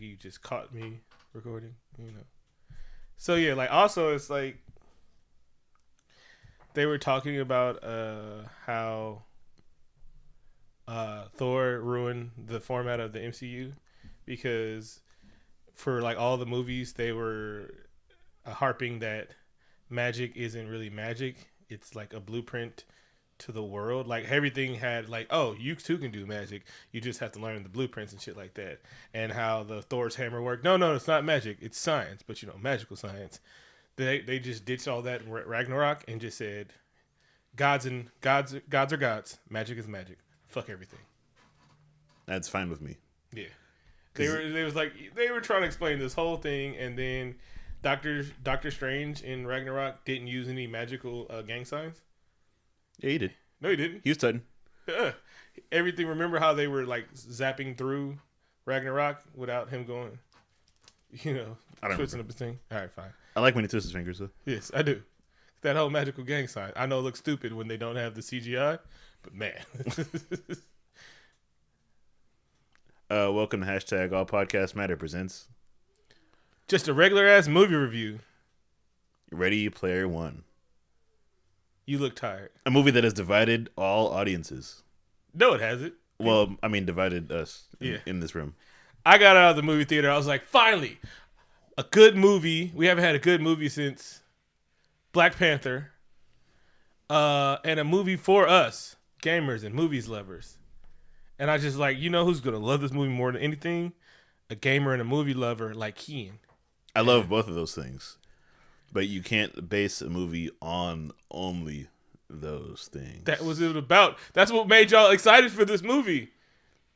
he just caught me recording, So yeah, like also it's like they were talking about how Thor ruined the format of the MCU because for like all the movies they were harping that magic isn't really magic. It's like a blueprint to the world. Like everything had like, oh, you too can do magic. You just have to learn the blueprints and shit like that. And how the Thor's hammer worked. No, it's not magic. It's science, but magical science. They just ditched all that in Ragnarok and just said, gods are gods. Magic is magic. Fuck everything. That's fine with me. Yeah. They were trying to explain this whole thing, and then Doctor Strange in Ragnarok didn't use any magical gang signs. Yeah, he did. No, he didn't. He was tutting. Everything. Remember how they were like zapping through Ragnarok without him going, I don't twisting up his thing. All right, fine. I like when he twists his fingers though. Yes, I do. That whole magical gang sign. I know it looks stupid when they don't have the CGI, but man. Welcome to hashtag All Podcast Matter presents just a regular ass movie review. Ready Player One. You look tired. A movie that has divided all audiences. No, it hasn't. Well, I mean, divided us in this room. I got out of the movie theater. I was like, finally, a good movie. We haven't had a good movie since Black Panther. And a movie for us, gamers and movies lovers. And I just like, who's going to love this movie more than anything? A gamer and a movie lover like Kean. I love both of those things. But you can't base a movie on only those things. That was it about. That's what made y'all excited for this movie.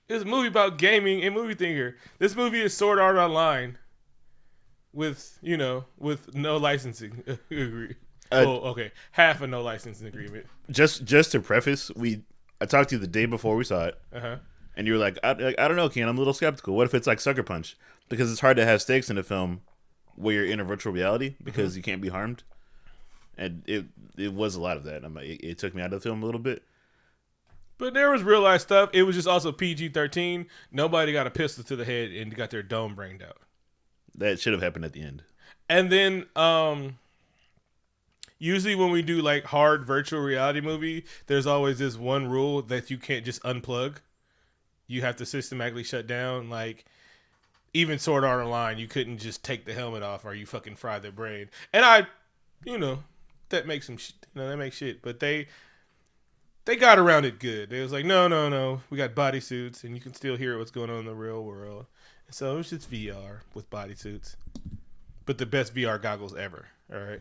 It was a movie about gaming and movie theater. This movie is Sword Art Online with no licensing agreement. Okay. Half a no licensing agreement. Just to preface, I talked to you the day before we saw it. Uh-huh. And you were like, I don't know, Ken, I'm a little skeptical. What if it's like Sucker Punch? Because it's hard to have stakes in a film where you're in a virtual reality because you can't be harmed. And it was a lot of that. It took me out of the film a little bit. But there was real life stuff. It was just also PG-13. Nobody got a pistol to the head and got their dome brained out. That should have happened at the end. And then usually when we do like hard virtual reality movie, there's always this one rule that you can't just unplug. You have to systematically shut down. Like even Sword Art Online, you couldn't just take the helmet off or you fucking fry their brain. And that makes some that makes shit. But they got around it good. They was like, no, we got bodysuits and you can still hear what's going on in the real world. And so it was just VR with bodysuits. But the best VR goggles ever. All right.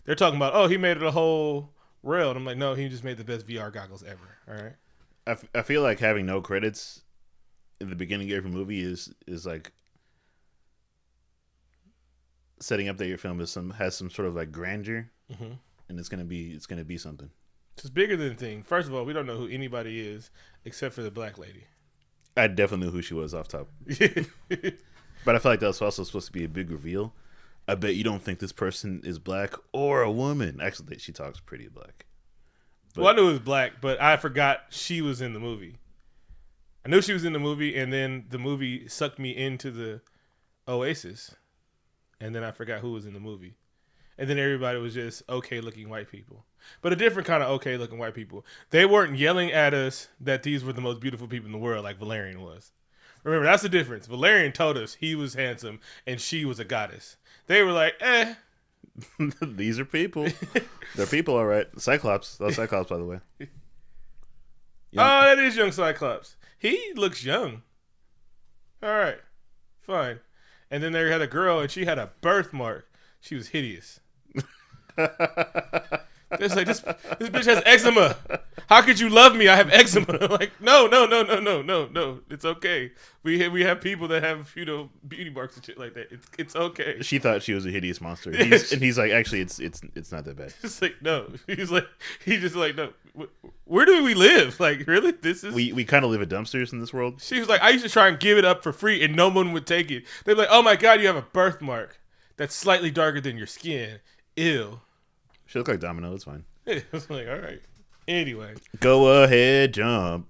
They're talking about, he made it a whole rail. And I'm like, no, he just made the best VR goggles ever. All right. I feel like having no credits in the beginning of every movie is like setting up that your film has some sort of like grandeur, and it's gonna be something. It's bigger than the thing. First of all, we don't know who anybody is except for the black lady. I definitely knew who she was off top, but I feel like that was also supposed to be a big reveal. I bet you don't think this person is black or a woman. Actually, she talks pretty black. But, well, I knew it was black, but I forgot she was in the movie. I knew she was in the movie, and then the movie sucked me into the Oasis, and then I forgot who was in the movie. And then everybody was just okay-looking white people. But a different kind of okay-looking white people. They weren't yelling at us that these were the most beautiful people in the world like Valerian was. Remember, that's the difference. Valerian told us he was handsome, and she was a goddess. They were like, These are people. They're people, all right. Cyclops. That was Cyclops, by the way. Yeah. Oh, that is young Cyclops. He looks young. All right. Fine. And then they had a girl, and she had a birthmark. She was hideous. It's like, this bitch has eczema. How could you love me? I have eczema. Like, no. It's okay. We have people that have, beauty marks and shit like that. It's okay. She thought she was a hideous monster. He's like, actually, it's not that bad. It's like, no. He's just like, no. Where do we live? Like, really? This is... We kind of live at dumpsters in this world. She was like, I used to try and give it up for free and no one would take it. They're like, oh my God, you have a birthmark that's slightly darker than your skin. Ew. She looked like Domino. It's fine. I was like, all right. Anyway. Go ahead, jump.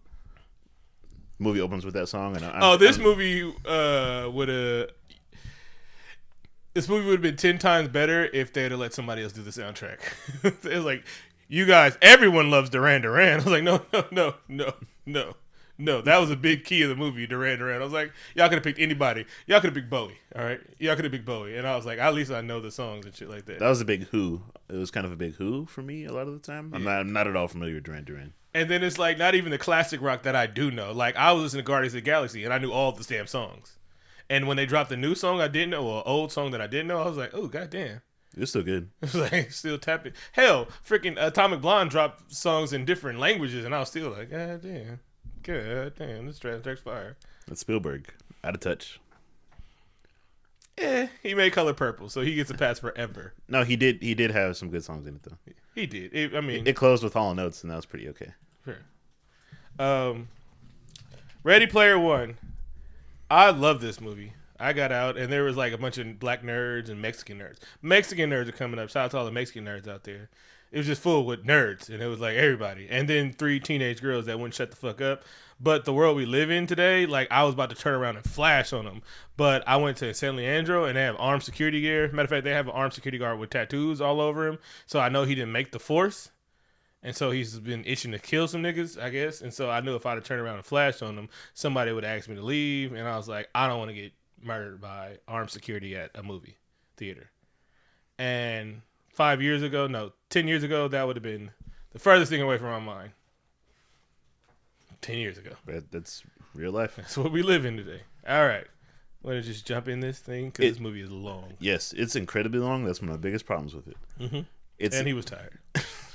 movie opens with that song, and this movie would have. This movie would have been 10 times better if they'd have let somebody else do the soundtrack. It was like, you guys, everyone loves Duran Duran. I was like, no. That was a big key of the movie, Duran Duran. I was like, y'all could have picked anybody. Y'all could have picked Bowie, all right? Y'all could have picked Bowie. And I was like, at least I know the songs and shit like that. That was a big who. It was kind of a big who for me a lot of the time. I'm not at all familiar with Duran Duran. And then it's like, not even the classic rock that I do know. Like, I was listening to Guardians of the Galaxy, and I knew all the damn songs. And when they dropped a new song I didn't know, or an old song that I didn't know, I was like, oh, goddamn. It's still good. It was like, still tapping. Hell, freaking Atomic Blonde dropped songs in different languages, and I was still like, God damn, this track's fire. That's Spielberg. Out of touch. He made Color Purple, so he gets a pass forever. No, he did have some good songs in it, though. He did. It closed with Hall & Oates, and that was pretty okay. Sure. Ready Player One. I love this movie. I got out, and there was like a bunch of black nerds and Mexican nerds. Mexican nerds are coming up. Shout out to all the Mexican nerds out there. It was just full with nerds, and it was like everybody. And then 3 teenage girls that wouldn't shut the fuck up. But the world we live in today, like, I was about to turn around and flash on them. But I went to San Leandro, and they have armed security gear. Matter of fact, they have an armed security guard with tattoos all over him. So I know he didn't make the force. And so he's been itching to kill some niggas, I guess. And so I knew if I'd have turned around and flashed on them, somebody would ask me to leave. And I was like, I don't want to get murdered by armed security at a movie theater. And 10 years ago, that would have been the furthest thing away from my mind. 10 years ago. That's real life. That's what we live in today. All right. Want to just jump in this thing? Because this movie is long. Yes, it's incredibly long. That's one of my biggest problems with it. Mm-hmm. And he was tired.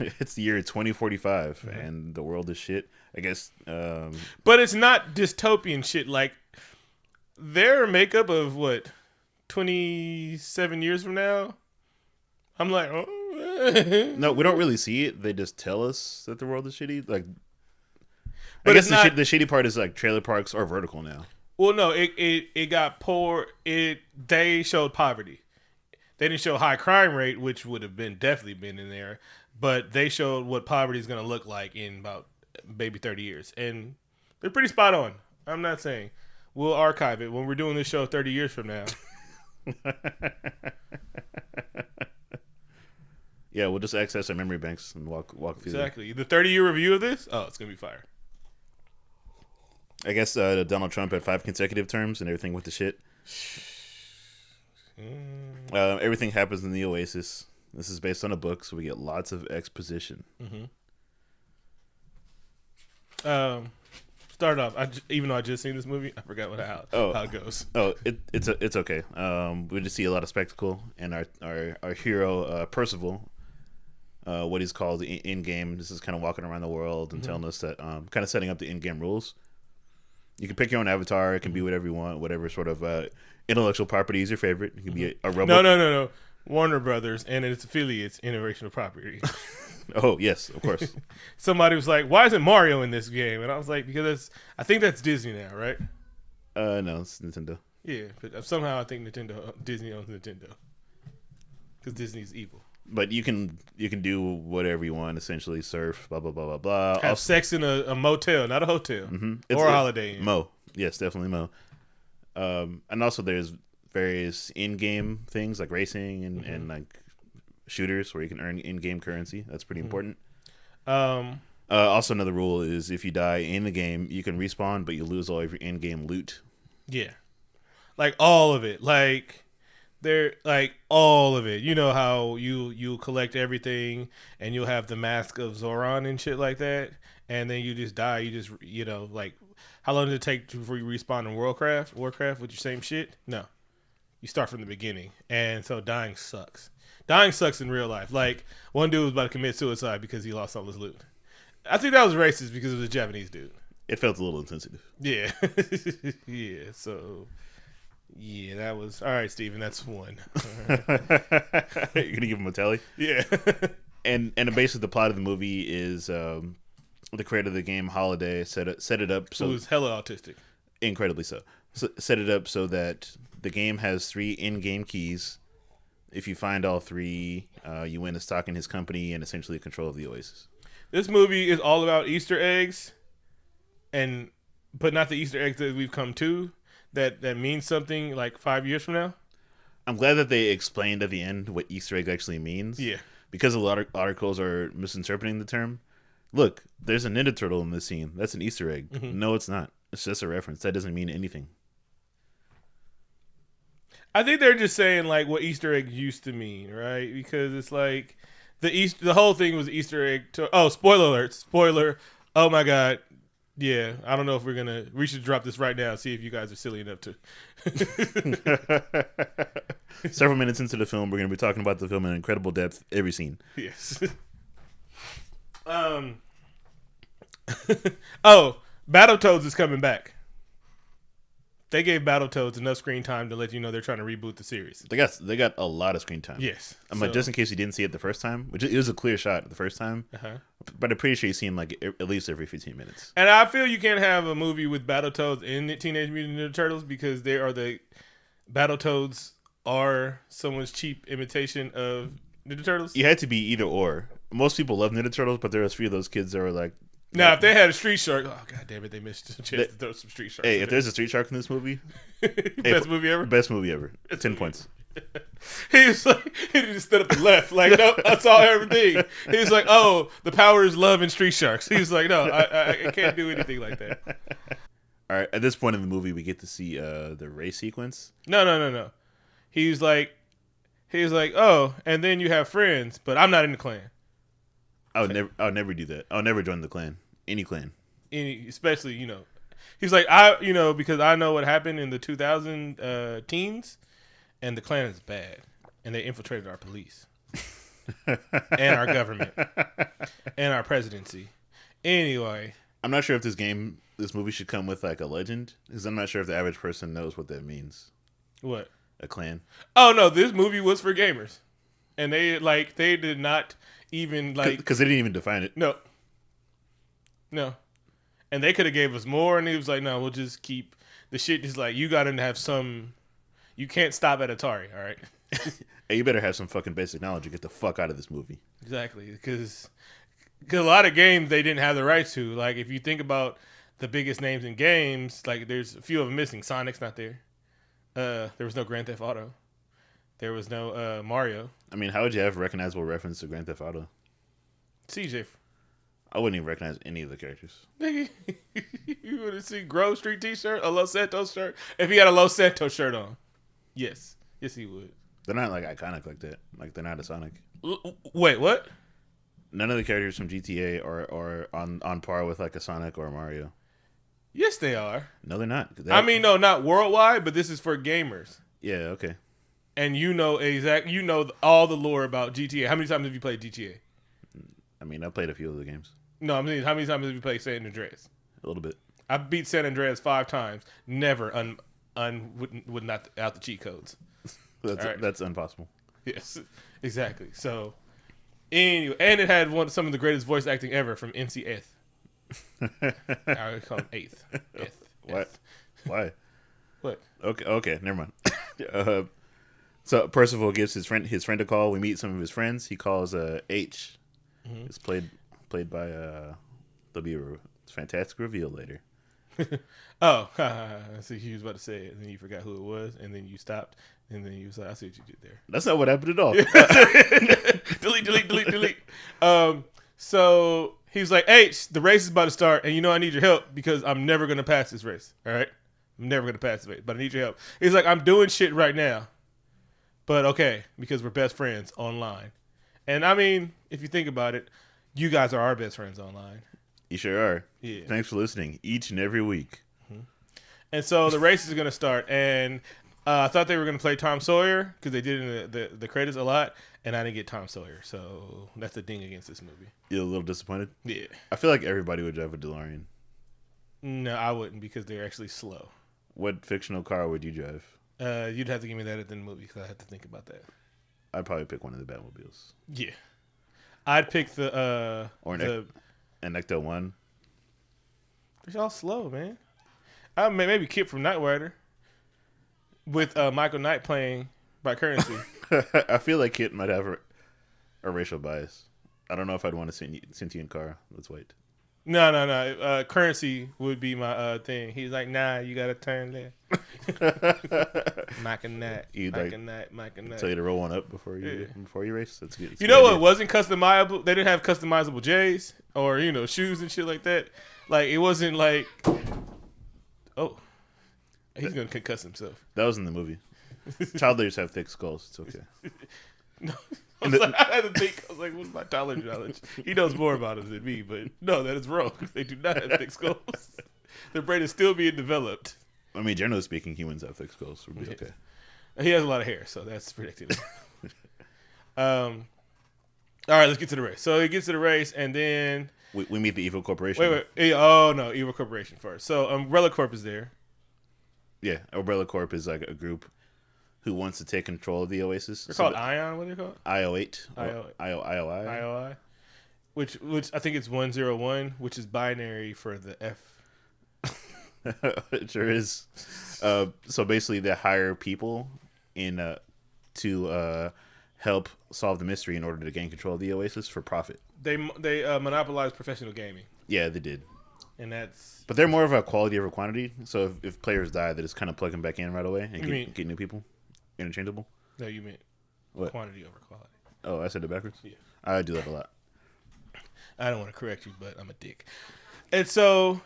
It's the year 2045, and the world is shit, I guess. But it's not dystopian shit. Like, their makeup of, 27 years from now? I'm like, oh. No, we don't really see it. They just tell us that the world is shitty. Like, but I guess the shitty part is, like, trailer parks are vertical now. Well, no, it got poor. They showed poverty. They didn't show high crime rate, which would have definitely been in there, but they showed what poverty is going to look like in about maybe 30 years. And they're pretty spot on. I'm not saying. We'll archive it when we're doing this show 30 years from now. Yeah, we'll just access our memory banks and walk through. Exactly. The 30-year review of this? Oh, it's going to be fire. I guess Donald Trump had 5 consecutive terms and everything went to shit. Everything happens in the Oasis. This is based on a book, so we get lots of exposition. Mm-hmm. Start off. Even though I just seen this movie, I forgot how it goes. Oh, it's okay. We just see a lot of spectacle, and our hero Percival, what he's called the in-game. This is kind of walking around the world and telling us that, kind of setting up the in-game rules. You can pick your own avatar. It can be whatever you want, whatever sort of intellectual property is your favorite. It can be a robot. No. Warner Brothers and its affiliates, intellectual property. Oh, yes, of course. Somebody was like, why isn't Mario in this game? And I was like, because I think that's Disney now, right? No, it's Nintendo. Yeah, but somehow I think Disney owns Nintendo. Because Disney's evil. But you can do whatever you want, essentially surf, blah, blah, blah, blah, blah. Have sex in a motel, not a hotel. Mm-hmm. Or a Holiday Inn. Mo. Yes, definitely Mo. And also there's various in-game things like racing and like shooters where you can earn in-game currency. That's pretty important. Also another rule is if you die in the game, you can respawn, but you lose all of your in-game loot. Yeah. Like all of it. Like they're like all of it. You know how you collect everything and you'll have the Mask of Zoran and shit like that, and then you just die. You just like how long does it take before you respawn in Warcraft with your same shit? No. You start from the beginning. And so dying sucks. Dying sucks in real life. Like one dude was about to commit suicide because he lost all his loot. I think that was racist because it was a Japanese dude. It felt a little insensitive. Yeah. Yeah, so yeah, that was all right, Steven. That's one. You're gonna give him a tally? Yeah. And basically the plot of the movie is the creator of the game Holiday set it up so it was hella autistic. Incredibly so. Set it up so that the game has 3 in-game keys. If you find all 3, you win a stock in his company and essentially control of the Oasis. This movie is all about Easter eggs and but not the Easter eggs that we've come to that means something like 5 years from now. I'm glad that they explained at the end what Easter egg actually means. Yeah. Because a lot of articles are misinterpreting the term. Look, there's a Ninja Turtle in this scene. That's an Easter egg. Mm-hmm. No, it's not. It's just a reference. That doesn't mean anything. I think they're just saying like what Easter egg used to mean, right? Because it's like the whole thing was Easter egg. Spoiler alert! Spoiler! Oh my god! Yeah, I don't know if we should drop this right now and see if you guys are silly enough to. Several minutes into the film, we're going to be talking about the film in incredible depth, every scene. Yes. Battletoads is coming back. They gave Battletoads enough screen time to let you know they're trying to reboot the series. They got a lot of screen time. Yes. Like, just in case you didn't see it the first time, which it was a clear shot the first time, but I'm pretty sure you've seen like at least every 15 minutes. And I feel you can't have a movie with Battletoads and the Teenage Mutant Ninja Turtles because Battletoads are someone's cheap imitation of Ninja Turtles. You had to be either or. Most people love Ninja Turtles, but there was a few of those kids that were like, now, if they had a Street Shark, oh god damn it, they missed a chance to throw some Street Sharks. Hey, if there's a Street Shark in this movie, best movie ever. Best movie ever. 10 points. He was like, he just stood up and left. Like, no, I saw everything. He was like, oh, the power is love and Street Sharks. He was like, no, I can't do anything like that. All right, at this point in the movie, we get to see the race sequence. No. He's like, oh, and then you have friends, but I'm not in the clan. I would never do that. I would never join the clan. Any clan. Especially, he's like, because I know what happened in the 2000 teens, and the Klan is bad, and they infiltrated our police, and our government, and our presidency. Anyway, I'm not sure if this movie should come with like a legend, because I'm not sure if the average person knows what that means. What? A clan. Oh no, this movie was for gamers, and they did not even because they didn't even define it. No, and they could have gave us more, and he was like, "No, we'll just keep the shit." Is like, you got to have some. You can't stop at Atari, all right? Hey, you better have some fucking basic knowledge to get the fuck out of this movie. Exactly, because a lot of games they didn't have the rights to. Like, if you think about the biggest names in games, like there's a few of them missing. Sonic's not there. There was no Grand Theft Auto. There was no Mario. I mean, how would you have a recognizable reference to Grand Theft Auto? CJ. I wouldn't even recognize any of the characters. You would have seen Grove Street T-shirt, a Los Santos shirt. If he had a Los Santos shirt on, yes, he would. They're not like iconic like that. Like they're not a Sonic. Wait, what? None of the characters from GTA are on par with like a Sonic or a Mario. Yes, they are. No, they're not. I mean, no, not worldwide, but this is for gamers. Yeah, okay. And all the lore about GTA. How many times have you played GTA? I mean, I played a few of the games. No, I'm saying, how many times have you played San Andreas? A little bit. I beat San Andreas 5 times. Never would not out the cheat codes. That's impossible. Yes, exactly. So, anyway, and it had some of the greatest voice acting ever from NC8th. I would call him 8th. Why? What? Okay, never mind. So Percival gives his friend a call. We meet some of his friends. He calls H. Mm-hmm. It's played by there'll be a fantastic reveal later. Oh, so you was about to say it, and then you forgot who it was, and then you stopped, and then you was like, "I see what you did there." That's not what happened at all. delete. So he was like, "H, the race is about to start, and I need your help because I'm never gonna pass this race. All right, I'm never gonna pass this race, but I need your help." He's like, "I'm doing shit right now, but okay, because we're best friends online." And I mean, if you think about it, you guys are our best friends online. You sure are. Yeah. Thanks for listening each and every week. Mm-hmm. And so the race is going to start, and I thought they were going to play Tom Sawyer because they did in the credits a lot, and I didn't get Tom Sawyer, so that's a ding against this movie. You're a little disappointed? Yeah. I feel like everybody would drive a DeLorean. No, I wouldn't because they're actually slow. What fictional car would you drive? You'd have to give me that at the movie because I had to think about that. I'd probably pick one of the Batmobiles. Yeah. I'd pick the Ecto 1. They're all slow, man. Maybe Kip from Knight Rider with Michael Knight playing by currency. I feel like Kit might have a racial bias. I don't know if I'd want a sentient car. Let's wait. No, no, no. Currency would be my thing. He's like, nah, you gotta turn there. Mike and that. You Mike like and that. Mike and that. tell you to roll one up before Yeah. you race. That's good. That's You a good know what idea. wasn't customizable? They didn't have customizable J's or shoes and shit like that. Like it wasn't like, oh, he's gonna concuss himself. That was in the movie. Toddlers have thick skulls. It's okay. No. I had to think. I was like, what's my toddler knowledge? He knows more about it than me, but no, that is wrong. They do not have thick skulls. Their brain is still being developed. I mean, generally speaking, humans have thick skulls. We'll be okay. He has a lot of hair, so that's predicted. All right, let's get to the race. So he gets to the race, and then We meet the evil corporation. wait. Oh no, Evil Corporation first. So Umbrella Corp is there. Yeah, Umbrella Corp is like a group who wants to take control of the Oasis. They're called Ion. What are they called? IO8. IOI. IOI. Which I think it's 101, which is binary for the F. It sure is. So basically, they hire people to help solve the mystery in order to gain control of the Oasis for profit. They monopolize professional gaming, Yeah, they did. and that's But they're more of a quality over quantity. So if players die, they just kind of plug them back in right away and get new people. Interchangeable. no, you meant What? quantity over quality. Oh, I said it backwards? Yeah. I do that a lot. I don't want to correct you, but I'm a dick. And so,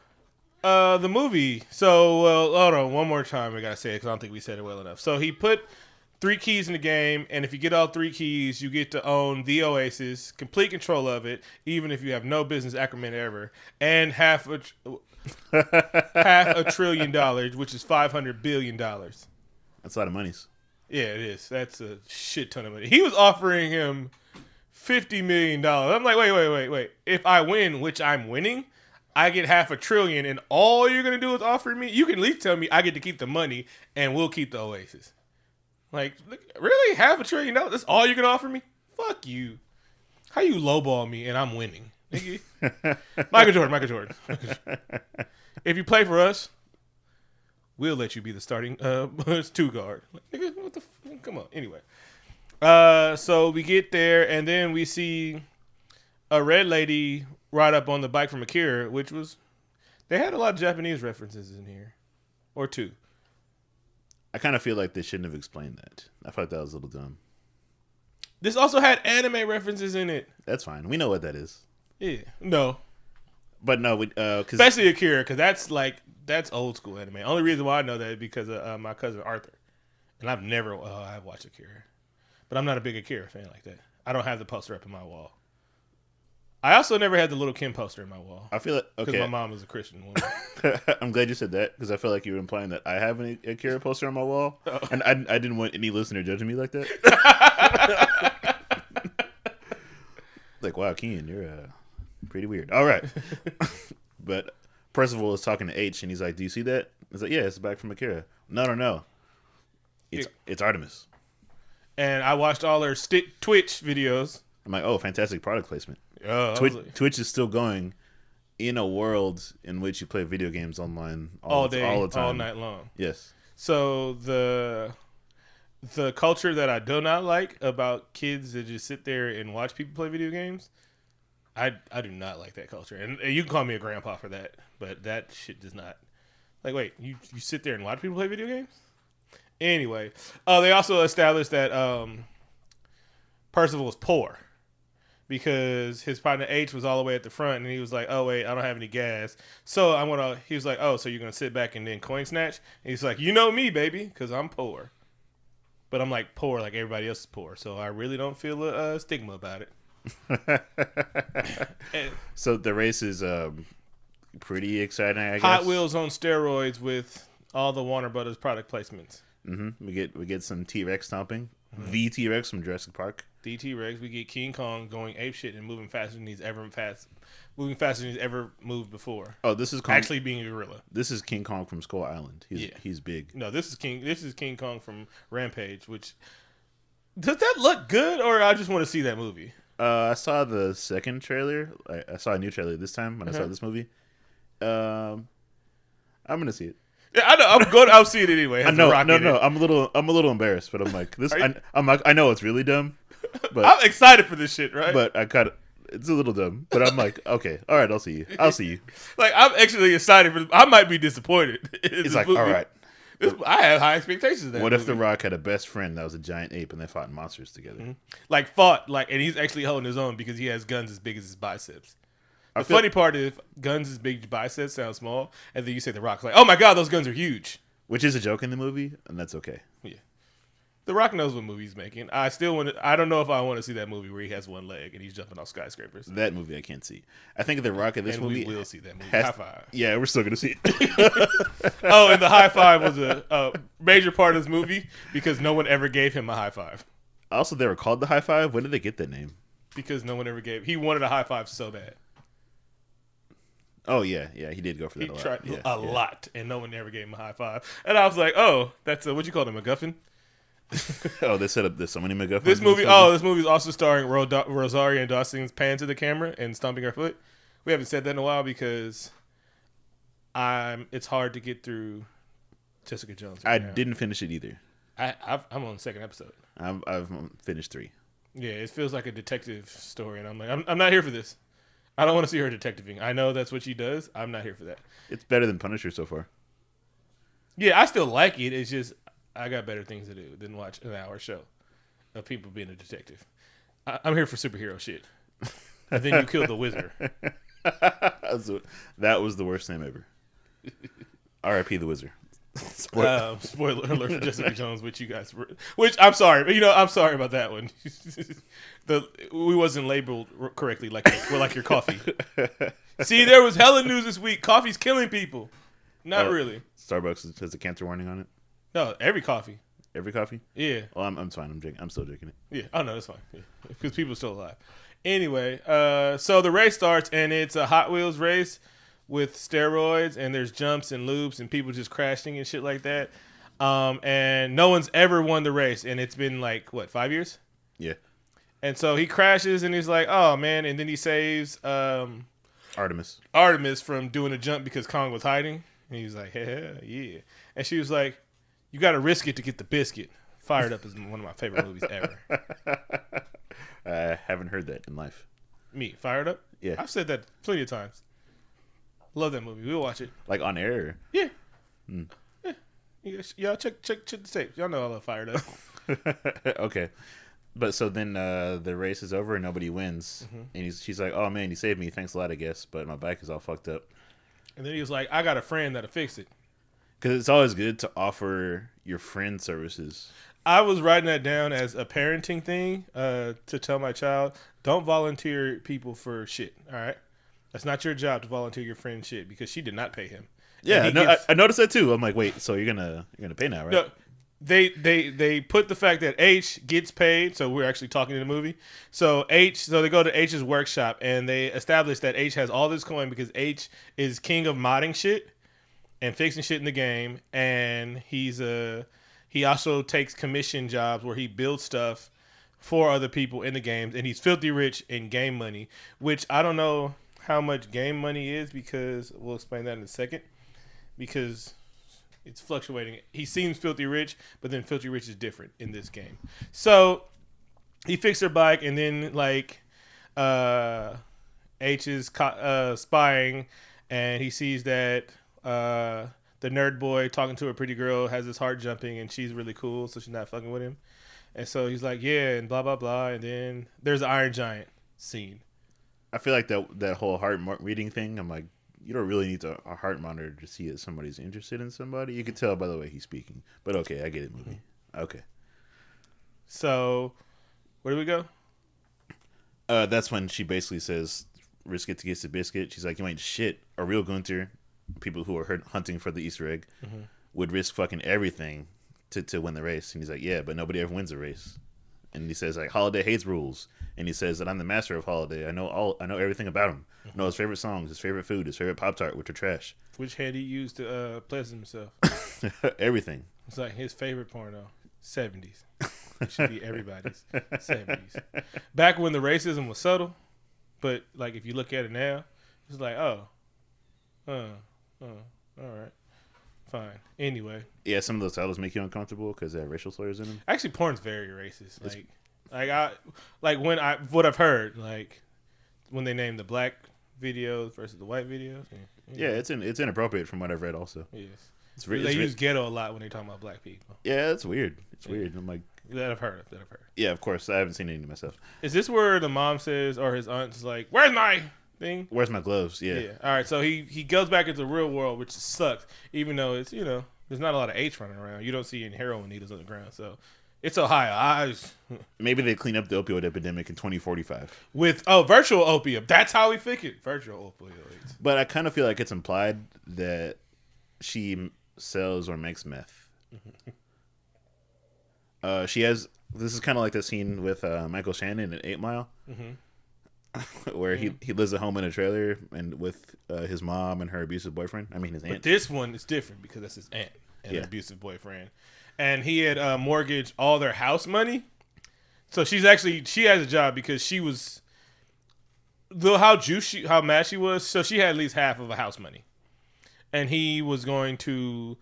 the movie. So, well, hold on, one more time. I gotta say it because I don't think we said it well enough. So he put 3 keys in the game, and if you get all 3 keys, you get to own the Oasis, complete control of it, even if you have no business acumen ever, and half a $1 trillion, which is $500 billion. That's a lot of monies. Yeah, it is. That's a shit ton of money. He was offering him $50 million. I'm like, wait. If I win, which I'm winning, I get $500 billion, and all you're gonna do is offer me. You can at least tell me I get to keep the money, and we'll keep the Oasis. Like, really, $500 billion? That's all you're gonna offer me? Fuck you. How you lowball me and I'm winning, nigga? Michael Jordan. If you play for us, we'll let you be the starting 2 guard. Like, nigga, what the? Come on. Anyway, so we get there, and then we see a red lady ride up on the bike from Akira, which was they had a lot of Japanese references in here, or 2. I kind of feel like they shouldn't have explained that. I felt that was a little dumb. This also had anime references in it. That's fine. We know what that is. Yeah, no, But no, cause especially Akira, because that's old school anime. Only reason why I know that is because of my cousin Arthur, and I've watched Akira, but I'm not a big Akira fan like that. I don't have the poster up in my wall. I also never had the little Kim poster in my wall. I feel like Because okay. my mom is a Christian woman. I'm glad you said that because I feel like you were implying that I have an Akira poster on my wall, and I didn't want any listener judging me like that. Like, wow, Keen, you're pretty weird. All right, but Percival is talking to H, and he's like, "Do you see that?" He's like, "Yeah, it's back from Akira." No. It's Artemis. And I watched all her Twitch videos. I'm like, oh, fantastic product placement. I was Twitch, like, Twitch is still going in a world in which you play video games online all day, all the time, all night long. Yes. So the culture that I do not like about kids that just sit there and watch people play video games, I do not like that culture. And you can call me a grandpa for that, but that shit does not. Like, wait, you sit there and watch people play video games? Anyway, they also established that Percival was poor because his partner H was all the way at the front, and he was like, "Oh wait, I don't have any gas." So he was like, "Oh, so you're gonna sit back and then coin snatch?" And he's like, "You know me, baby, because I'm poor." But I'm like poor, like everybody else is poor, so I really don't feel a stigma about it. So the race is pretty exciting, I guess. Hot Wheels on steroids with all the Warner Brothers product placements. Mm-hmm. We get some T-Rex stomping. Mm-hmm. The T-Rex from Jurassic Park. The T-Rex. We get King Kong going apeshit and moving faster than he's ever moved before. Oh, this is Kong. Actually being a gorilla. This is King Kong from Skull Island. He's big. No, this is King Kong from Rampage. Which does that look good, or I just want to see that movie? I saw the second trailer. I saw a new trailer this time when I saw this movie. I'm gonna see it. Yeah, I know. I'll see it anyway. No. I'm a little embarrassed, but I'm like this. I know it's really dumb, but I'm excited for this shit, right? But It's a little dumb, but I'm like, okay, all right, I'll see you. I'll see you. Like, I'm actually excited for. I might be disappointed. It's like, all right. I have high expectations of that. What if movie. The Rock had a best friend that was a giant ape and they fought monsters together? And he's actually holding his own because he has guns as big as his biceps. The funny part is, guns as big as biceps sound small, and then you say The Rock's like, oh my god, those guns are huge. Which is a joke in the movie, and that's okay. Yeah. The Rock knows what movie he's making. I don't know if I want to see that movie where he has one leg and he's jumping off skyscrapers. That movie I can't see. I think The Rock in this movie. We will see that movie. High five. Yeah, we're still going to see it. Oh, and the high five was a major part of this movie because no one ever gave him a high five. Also, they were called the High Five. When did they get that name? Because no one ever gave. He wanted a high five so bad. Oh, yeah. Yeah, he did go for that He a lot. tried a lot, and no one ever gave him a high five. And I was like, oh, that's what you call him, a MacGuffin? Oh, they set up there's so many MacGuffins. This movie is also starring Rosario Dawson's pan to the camera and stomping her foot. We haven't said that in a while because it's hard to get through Jessica Jones. I didn't finish it either. I'm on the second episode. I've finished 3. Yeah, it feels like a detective story, and I'm like, I'm not here for this. I don't want to see her detectiving. I know that's what she does. I'm not here for that. It's better than Punisher so far. Yeah, I still like it. It's just I got better things to do than watch an hour show of people being a detective. I'm here for superhero shit. And then you kill the wizard. That was the worst name ever. R.I.P. the Wizard. Spoiler alert for Jessica Jones, which you guys were, which I'm sorry, but I'm sorry about that one. We wasn't labeled correctly like your coffee. See, there was hella news this week. Coffee's killing people. Not really. Starbucks has a cancer warning on it. No, every coffee. Every coffee? Yeah. Well, I'm fine. I'm still drinking it. Yeah. Oh no, that's fine. Yeah. Because people are still alive. Anyway, so the race starts and it's a Hot Wheels race with steroids and there's jumps and loops and people just crashing and shit like that. And no one's ever won the race and it's been like 5 years? Yeah. And so he crashes and he's like, oh man, and then he saves Artemis from doing a jump because Kong was hiding. And he was like, yeah. And she was like, you got to risk it to get the biscuit. Fired Up is one of my favorite movies ever. I haven't heard that in life. Me, Fired Up? Yeah. I've said that plenty of times. Love that movie. We'll watch it. Like on air? Yeah. Yeah. Y'all check the tape. Y'all know I love Fired Up. Okay. But so then the race is over and nobody wins. Mm-hmm. And she's like, oh man, you saved me. Thanks a lot, I guess. But my bike is all fucked up. And then he was like, I got a friend that'll fix it. Because it's always good to offer your friend services. I was writing that down as a parenting thing to tell my child, don't volunteer people for shit, all right? That's not your job to volunteer your friend shit because she did not pay him. Yeah, I noticed that too. I'm like, wait, so you're gonna pay now, right? No, they put the fact that H gets paid, so we're actually talking in the movie. So they go to H's workshop and they establish that H has all this coin because H is king of modding shit and fixing shit in the game, and he also takes commission jobs where he builds stuff for other people in the games, and he's filthy rich in game money, which I don't know how much game money is because we'll explain that in a second because it's fluctuating. He seems filthy rich, but then filthy rich is different in this game. So he fixed her bike, and then H is spying, and he sees that the nerd boy talking to a pretty girl has his heart jumping and she's really cool, so she's not fucking with him. And so he's like, yeah, and blah, blah, blah. And then there's the Iron Giant scene. I feel like that whole heart reading thing, I'm like, you don't really need a heart monitor to see that somebody's interested in somebody. You can tell by the way he's speaking. But okay, I get it, movie. Okay. So, where do we go? That's when she basically says, risk it to get the biscuit. She's like, you ain't shit. A real Gunther, people who are hunting for the Easter egg, would risk fucking everything to win the race. And he's like, yeah, but nobody ever wins a race. And he says, like, Holiday hates rules. And he says that I'm the master of Holiday. I know everything about him. I know his favorite songs, his favorite food, his favorite Pop-Tart, which are trash. Which hand he used to pleasant himself? Everything. It's like his favorite porno, 70s. It should be everybody's 70s. Back when the racism was subtle, but like if you look at it now, it's like, all right, fine. Anyway, yeah, some of those titles make you uncomfortable because they have racial slurs in them. Actually, porn's very racist. What I've heard, like when they named the black videos versus the white videos. Yeah, it's inappropriate from what I've read. Also, Yes, they use ghetto a lot when they talk about black people. Yeah, it's weird. It's weird. I'm like, that I've heard. Yeah, of course. I haven't seen any myself. Is this where the mom says, or his aunt is like, "Where's my thing? Where's my gloves?" Yeah. All right. So he goes back into the real world, which sucks. Even though it's there's not a lot of H running around. You don't see any heroin needles on the ground. So it's Ohio. Maybe they clean up the opioid epidemic in 2045 with virtual opium. That's how we fix it. Virtual opioids. But I kind of feel like it's implied that she sells or makes meth. She has. This is kind of like the scene with Michael Shannon in 8 Mile, where he lives at home in a trailer and with his mom and her abusive boyfriend. I mean, his aunt. But this one is different because that's his aunt and an abusive boyfriend, and he had mortgaged all their house money. So she has a job because she was how mad she was. So she had at least half of a house money, and he was going to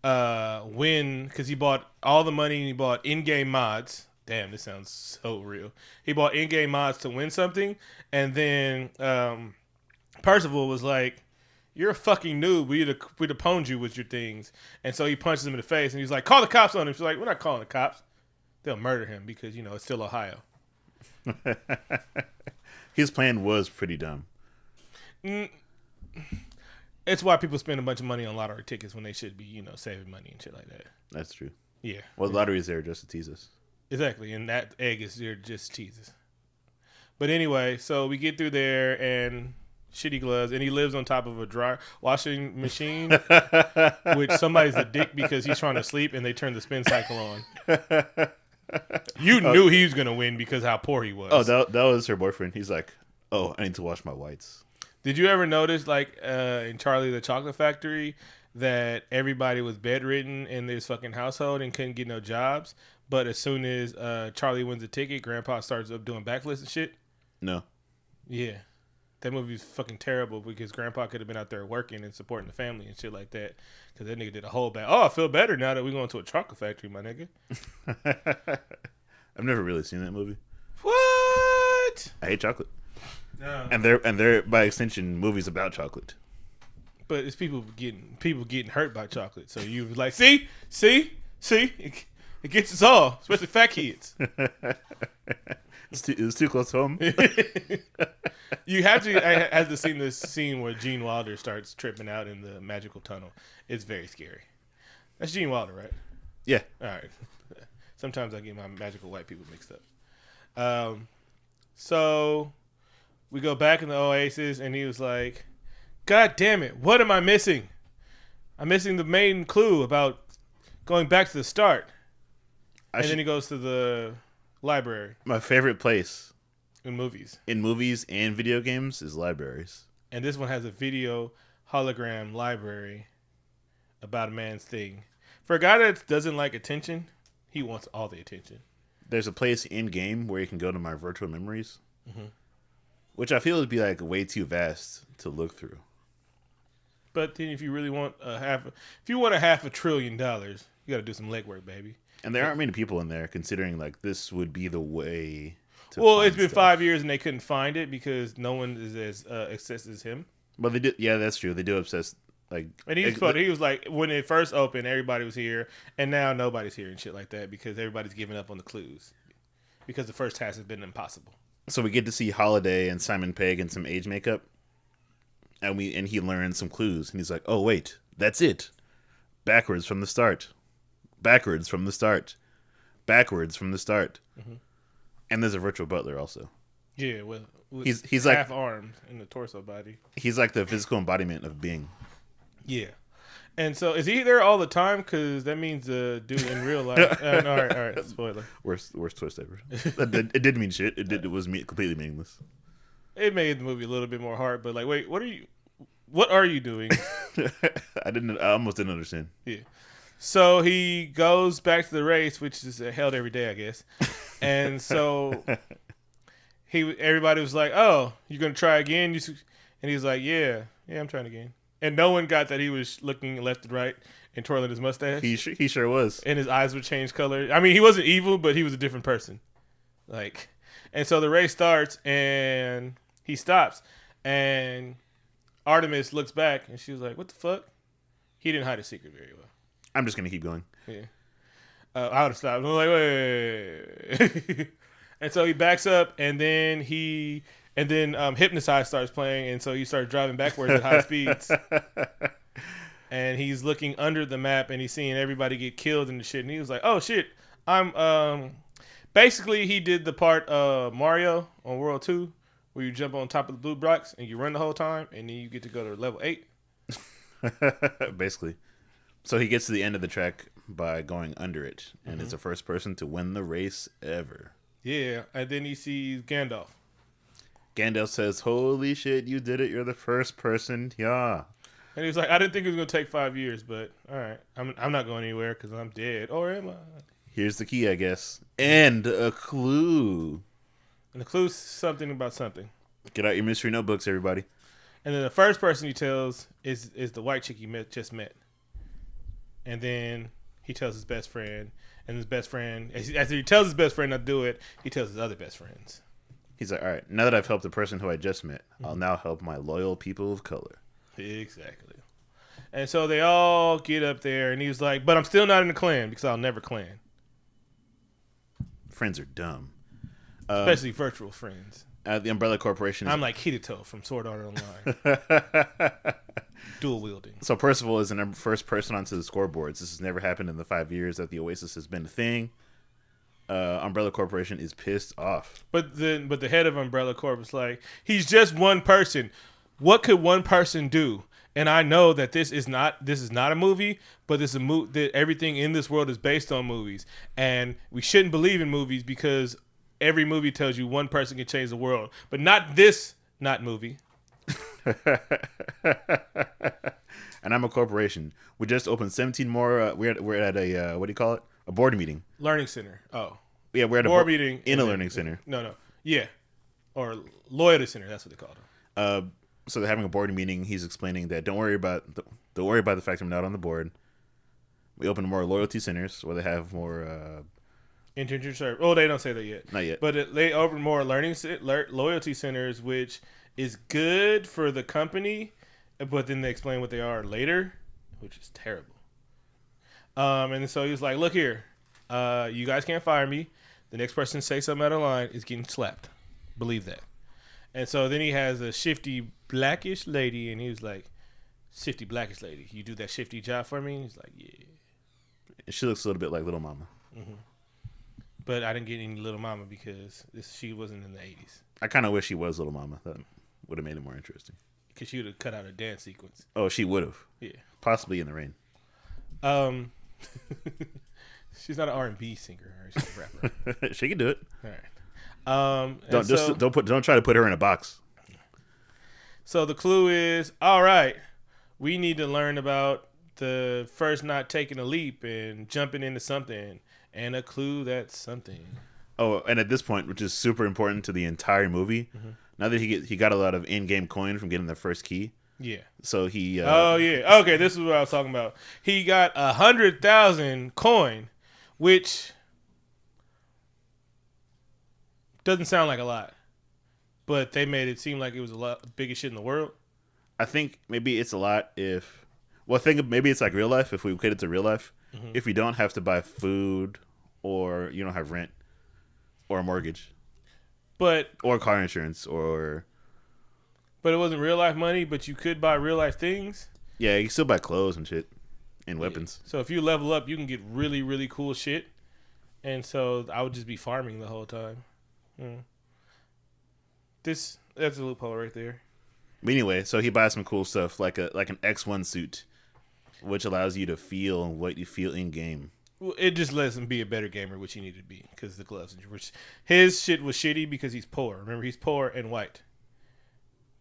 win because he bought all the money and he bought in-game mods. Damn, this sounds so real. He bought in-game mods to win something, and then Percival was like, "You're a fucking noob. We'd have pwned you with your things." And so he punches him in the face, and he's like, "Call the cops on him." She's like, "We're not calling the cops. They'll murder him because it's still Ohio." His plan was pretty dumb. It's why people spend a bunch of money on lottery tickets when they should be, saving money and shit like that. That's true. Yeah. Well, the lottery is there just to tease us. Exactly, and that egg is there just teases. But anyway, so we get through there and shitty gloves, and he lives on top of a dry washing machine, which somebody's a dick because he's trying to sleep and they turn the spin cycle on. You knew he was gonna win because how poor he was. Oh, that was her boyfriend. He's like, "Oh, I need to wash my whites." Did you ever notice, like in Charlie the Chocolate Factory, that everybody was bedridden in this fucking household and couldn't get no jobs? But as soon as Charlie wins a ticket, Grandpa starts up doing backflips and shit? No. Yeah. That movie's fucking terrible because Grandpa could have been out there working and supporting the family and shit like that. Because that nigga did a whole bad. Oh, I feel better now that we're going to a chocolate factory, my nigga. I've never really seen that movie. What? I hate chocolate. No. And they're by extension movies about chocolate. But it's people getting hurt by chocolate. So you was like, see, it gets us all, especially fat kids. It's too close to home. You have to see this scene where Gene Wilder starts tripping out in the magical tunnel. It's very scary. That's Gene Wilder, right? Yeah. All right. Sometimes I get my magical white people mixed up. So we go back in the Oasis, and he was like, "God damn it, what am I missing? I'm missing the main clue about going back to the start." Then he goes to the library. My favorite place in movies and video games is libraries. And this one has a video hologram library about a man's thing. For a guy that doesn't like attention, he wants all the attention. There's a place in game where you can go to my virtual memories, which I feel would be like way too vast to look through. But then, if you really want $500 billion, you got to do some legwork, baby. And there aren't many people in there, considering like this would be the way. It's been 5 years and they couldn't find it because no one is as obsessed as him. But they do, yeah, that's true. They do obsess like. And he was like, when it first opened, everybody was here, and now nobody's here and shit like that because everybody's giving up on the clues because the first task has been impossible. So we get to see Holiday and Simon Pegg in some age makeup, and he learns some clues, and he's like, "Oh wait, that's it, backwards from the start." Backwards from the start. Backwards from the start. Mm-hmm. And there's a virtual butler also. Yeah, with he's half like armed in the torso body. He's like the physical embodiment of being. Yeah. And so is he there all the time? Because that means the dude in real life. All right. Spoiler. Worst twist ever. It didn't mean shit. It was completely meaningless. It made the movie a little bit more hard, but like, wait, what are you doing? I almost didn't understand. Yeah. So he goes back to the race, which is held every day, I guess. And so everybody was like, "Oh, you're gonna try again?" And he's like, "Yeah, I'm trying again." And no one got that he was looking left and right and twirling his mustache. He sure was. And his eyes would change color. I mean, he wasn't evil, but he was a different person. And so the race starts, and he stops, and Artemis looks back, and she was like, "What the fuck?" He didn't hide his secret very well. I'm just gonna keep going. Yeah. I would have stopped. I'm like, wait. And so he backs up, and then Hypnotize starts playing, and so he starts driving backwards at high speeds. And he's looking under the map, and he's seeing everybody get killed and the shit. And he was like, "Oh shit, I'm." Basically, he did the part of Mario on World 2, where you jump on top of the blue blocks and you run the whole time, and then you get to go to level 8. Basically. So he gets to the end of the track by going under it, and is the first person to win the race ever. Yeah, and then he sees Gandalf. Gandalf says, "Holy shit, you did it. You're the first person." Yeah. And he was like, "I didn't think it was going to take 5 years, but all right. I'm not going anywhere because I'm dead. Or am I?" Here's the key, I guess. And a clue. And the clue's something about something. Get out your mystery notebooks, everybody. And then the first person he tells is the white chick he just met. And then he tells his best friend. And his best friend, after he tells his best friend not to do it, he tells his other best friends. He's like, "All right, now that I've helped the person who I just met, I'll now help my loyal people of color." Exactly. And so they all get up there, and he was like, "But I'm still not in the clan because I'll never clan." Friends are dumb. Especially virtual friends. The Umbrella Corporation is... I'm like Hidito from Sword Art Online. Dual wielding. So Percival is the first person onto the scoreboards. This has never happened in the 5 years that the Oasis has been a thing. Umbrella Corporation is pissed off. But the head of Umbrella Corp is like, he's just one person. What could one person do? And I know that this is not a movie, but this is that everything in this world is based on movies, and we shouldn't believe in movies because every movie tells you one person can change the world, but not this movie. And I'm a corporation. We just opened 17 more. We're at a what do you call it? A board meeting. Learning center. Oh, yeah, we're at board a meeting in a learning center. No, yeah, or loyalty center. That's what they call it. So they're having a board meeting. He's explaining that don't worry about the fact I'm not on the board. We open more loyalty centers where they have more intention service. Oh, they don't say that yet. Not yet. But they open more loyalty centers, which is good for the company. But then they explain what they are later, which is terrible. And so he was like, "Look here, you guys can't fire me. The next person to say something out of line is getting slapped. Believe that." And so then he has a shifty blackish lady, and he was like, "Shifty blackish lady, you do that shifty job for me?" And he's like, "Yeah." She looks a little bit like Little Mama. Mm-hmm. But I didn't get any Little Mama because she wasn't in the 80s. I kind of wish she was Little Mama. That would have made it more interesting. Because she would have cut out a dance sequence. Oh, she would have. Yeah. Possibly in the rain. She's not an R&B singer. She's a rapper. She can do it. All right. Don't try to put her in a box. So the clue is, all right, we need to learn about the first not taking a leap and jumping into something, and a clue that's something. Oh, and at this point, which is super important to the entire movie, now that he got a lot of in-game coin from getting the first key. Yeah. So he. Oh yeah. Okay, this is what I was talking about. He got 100,000 coin, which doesn't sound like a lot, but they made it seem like it was a lot biggest shit in the world. I think maybe it's a lot if. Well, maybe it's like real life. If we equate it to real life, if you don't have to buy food, or you don't have rent, or a mortgage, or car insurance, But it wasn't real life money, but you could buy real life things. Yeah, you can still buy clothes and shit and weapons. So if you level up, you can get really, really cool shit. And so I would just be farming the whole time. That's a loophole right there. But anyway, so he buys some cool stuff like an X1 suit, which allows you to feel what you feel in game. Well, it just lets him be a better gamer, which he needed to be because the gloves. Which his shit was shitty because he's poor. Remember, he's poor and white.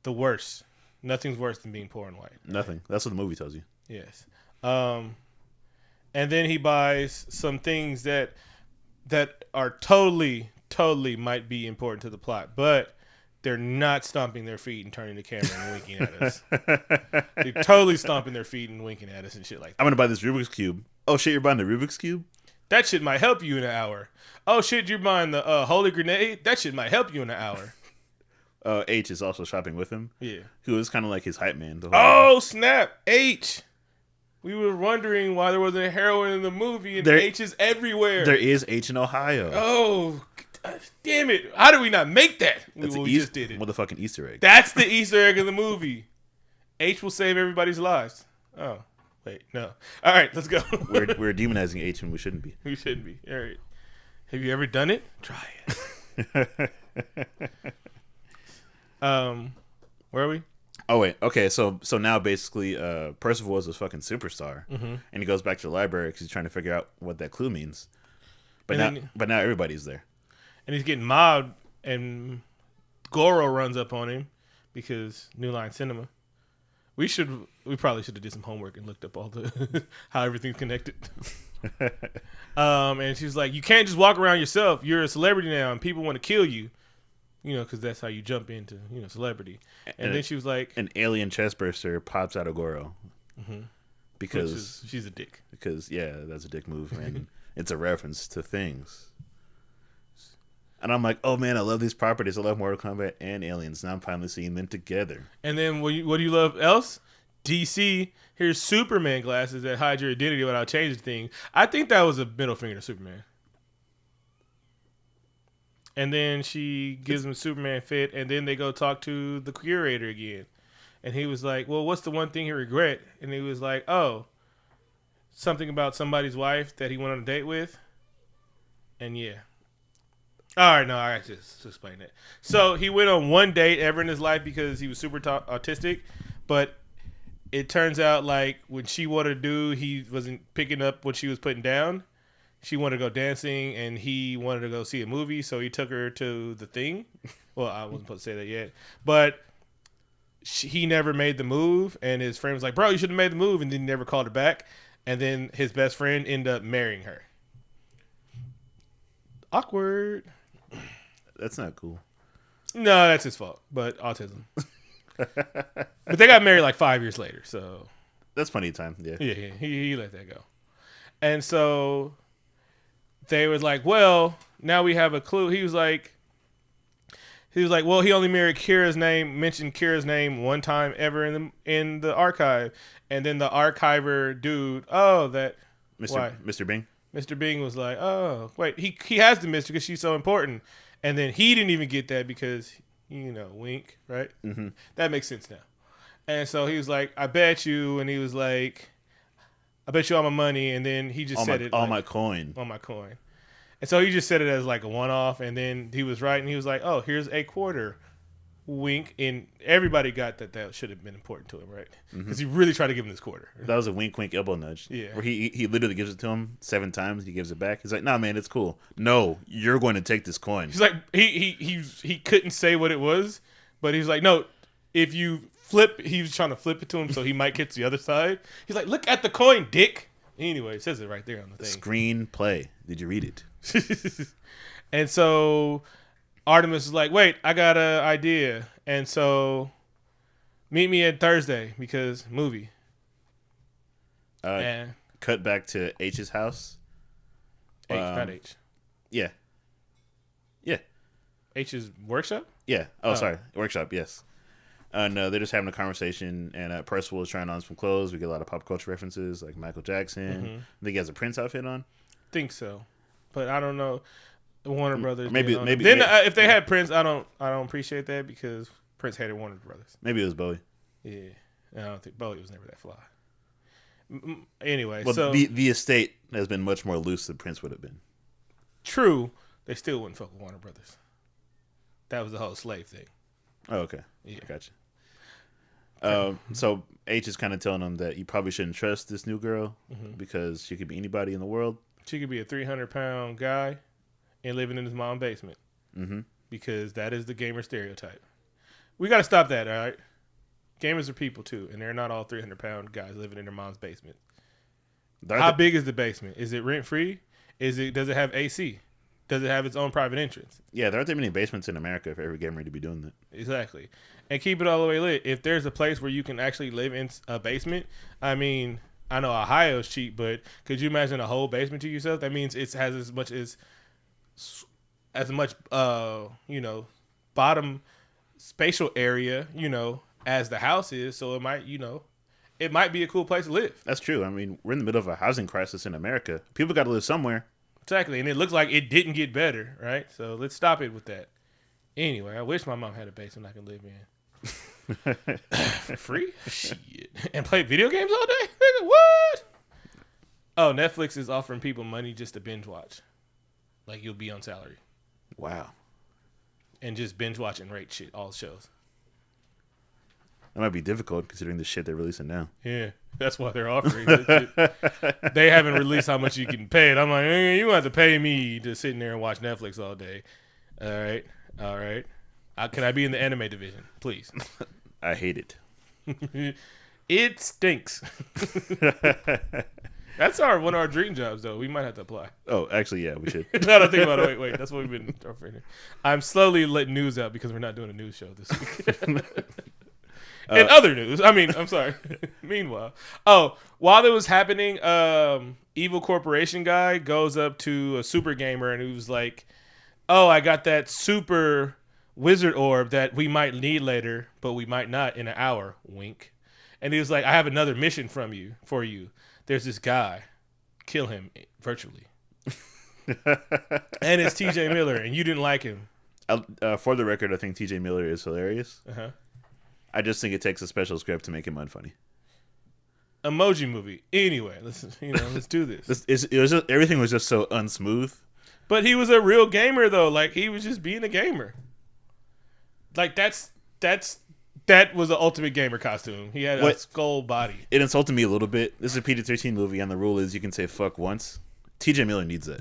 The worst. Nothing's worse than being poor and white. Right? Nothing. That's what the movie tells you. Yes. And then he buys some things that are totally might be important to the plot, but they're not stomping their feet and turning the camera and winking at us. They're totally stomping their feet and winking at us and shit like that. I'm going to buy this Rubik's Cube. Oh, shit, you're buying the Rubik's Cube? That shit might help you in an hour. Oh, shit, you're buying the Holy Grenade? That shit might help you in an hour. H is also shopping with him. Yeah. Who is kind of like his hype man. The whole time. Oh, snap. H. We were wondering why there wasn't a heroine in the movie, and H is everywhere. There is H in Ohio. Oh, damn it. How did we not make that? We just did it. Motherfucking Easter egg. That's the Easter egg of the movie. H will save everybody's lives. Oh, wait, no. All right, let's go. We're demonizing H when we shouldn't be. We shouldn't be. All right. Have you ever done it? Try it. Where are we? Oh wait, okay. So now basically, Percival is a fucking superstar, and he goes back to the library because he's trying to figure out what that clue means. But now everybody's there, and he's getting mobbed, and Goro runs up on him because New Line Cinema. We probably should have did some homework and looked up all the how everything's connected. And she's like, "You can't just walk around yourself. You're a celebrity now, and people want to kill you." You know, because that's how you jump into, celebrity. And then she was like... An alien chestburster pops out of Goro. Mm-hmm. Because... she's a dick. Because, yeah, that's a dick move. And it's a reference to things. And I'm like, oh, man, I love these properties. I love Mortal Kombat and Aliens. Now I'm finally seeing them together. And then what do you love else? DC, here's Superman glasses that hide your identity without changing things. I think that was a middle finger to Superman. And then she gives him a Superman fit, and then they go talk to the curator again. And he was like, well, what's the one thing he regret? And he was like, oh, something about somebody's wife that he went on a date with. And yeah. All right, no, I got to explain that. So he went on one date ever in his life because he was super autistic. But it turns out like when she wanted to do, he wasn't picking up what she was putting down. She wanted to go dancing, and he wanted to go see a movie, so he took her to the thing. Well, I wasn't supposed to say that yet. But he never made the move, and his friend was like, bro, you should have made the move, and then he never called her back. And then his best friend ended up marrying her. Awkward. That's not cool. No, that's his fault, but autism. But they got married like 5 years later, so. That's plenty of time, yeah. Yeah, he let that go. And so... they was like, well, now we have a clue. He was like, well, he only mentioned Kira's name one time ever in the archive. And then the archiver dude, Mr. Bing? Mr. Bing was like, oh, wait, he has the mystery because she's so important. And then he didn't even get that because, wink, right? Mm-hmm. That makes sense now. And so he was like, I bet you. And he was like, I bet you all my money, and then he just said it. On my coin. On my coin. And so he just said it as like a one-off, and then he was right, and he was like, oh, here's a quarter. Wink. And everybody got that should have been important to him, right? Because he really tried to give him this quarter. That was a wink, wink, elbow nudge. Yeah. Where he literally gives it to him 7 times. He gives it back. He's like, nah, man, it's cool. No, you're going to take this coin. He's like, he couldn't say what it was, but he's like, no, if you flip, he was trying to flip it to him so he might get to the other side. He's like, look at the coin, dick. Anyway, it says it right there on the thing. Screenplay. Did you read it? And so Artemis is like, wait, I got an idea. And so meet me at Thursday because movie. Cut back to H's house. Not H. Yeah. Yeah. H's workshop? Yeah. Sorry. Workshop, yes. And they're just having a conversation, and Percival is trying on some clothes. We get a lot of pop culture references, like Michael Jackson. I think he has a Prince outfit on. Think so, but I don't know. Warner Brothers. Maybe. Then if they had Prince, I don't appreciate that because Prince hated Warner Brothers. Maybe it was Bowie. Yeah, I don't think Bowie was never that fly. Anyway, well, so the estate has been much more loose than Prince would have been. True, they still wouldn't fuck with Warner Brothers. That was the whole slave thing. Oh, okay. Yeah, I gotcha. So H is kind of telling him that you probably shouldn't trust this new girl because she could be anybody in the world. She could be a 300-pound guy and living in his mom's basement because that is the gamer stereotype. We got to stop that, all right? Gamers are people too, and they're not all 300-pound guys living in their mom's basement. How big is the basement? Is it rent free? Does it have AC? Does it have its own private entrance? Yeah, there aren't that many basements in America for every gamer to be doing that. Exactly. And keep it all the way lit. If there's a place where you can actually live in a basement, I mean, I know Ohio's cheap, but could you imagine a whole basement to yourself? That means it has as much bottom spatial area, as the house is. So it might be a cool place to live. That's true. I mean, we're in the middle of a housing crisis in America. People got to live somewhere. Exactly. And it looks like it didn't get better, right? So let's stop it with that. Anyway, I wish my mom had a basement I could live in. For free? Shit. And play video games all day? Nigga, what? Oh, Netflix is offering people money just to binge watch. Like you'll be on salary. Wow. And just binge watch and rate shit, all shows. That might be difficult considering the shit they're releasing now. Yeah, that's why they're offering this shit. They haven't released how much you can pay it. I'm like, you want to pay me to sit in there and watch Netflix all day. All right. Can I be in the anime division, please? I hate it. It stinks. That's one of our dream jobs, though. We might have to apply. Oh, actually, yeah, we should. No, don't think about it. Wait. That's what we've been offering. I'm slowly letting news out because we're not doing a news show this week. And other news. I'm sorry. Meanwhile. While it was happening, Evil Corporation guy goes up to a super gamer and he was like, I got that super wizard orb that we might need later, but we might not in an hour. Wink. And he was like, I have another mission for you. There's this guy. Kill him virtually. And it's TJ Miller, and you didn't like him. For the record, I think TJ Miller is hilarious. Uh-huh. I just think it takes a special script to make him unfunny. Emoji movie. Anyway, let's do this. Everything was just so unsmooth. But he was a real gamer, though. Like, he was just being a gamer. Like, that was the ultimate gamer costume. He had a skull body. It insulted me a little bit. This is a PG-13 movie, and the rule is you can say fuck once. TJ Miller needs that.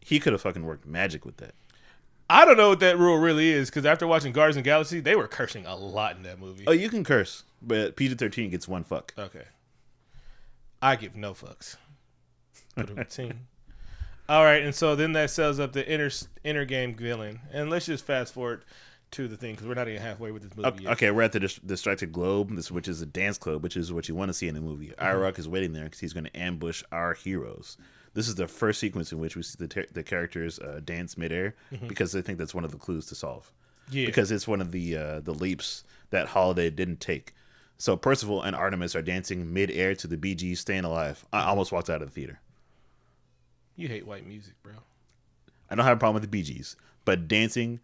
He could have fucking worked magic with that. I don't know what that rule really is, because after watching Guardians of the Galaxy, they were cursing a lot in that movie. Oh, you can curse, but PG-13 gets one fuck. Okay. I give no fucks. All right, and so then that sells up the inner game villain. And let's just fast forward to the thing, because we're not even halfway with this movie yet. Okay, we're at the Distracted Globe, which is a dance club, which is what you want to see in a movie. Iraq is waiting there because he's going to ambush our heroes. This is the first sequence in which we see the characters dance midair, because I think that's one of the clues to solve. Yeah. Because it's one of the leaps that Holiday didn't take. So Percival and Artemis are dancing midair to the Bee Gees' Staying Alive. I almost walked out of the theater. You hate white music, bro. I don't have a problem with the Bee Gees, but dancing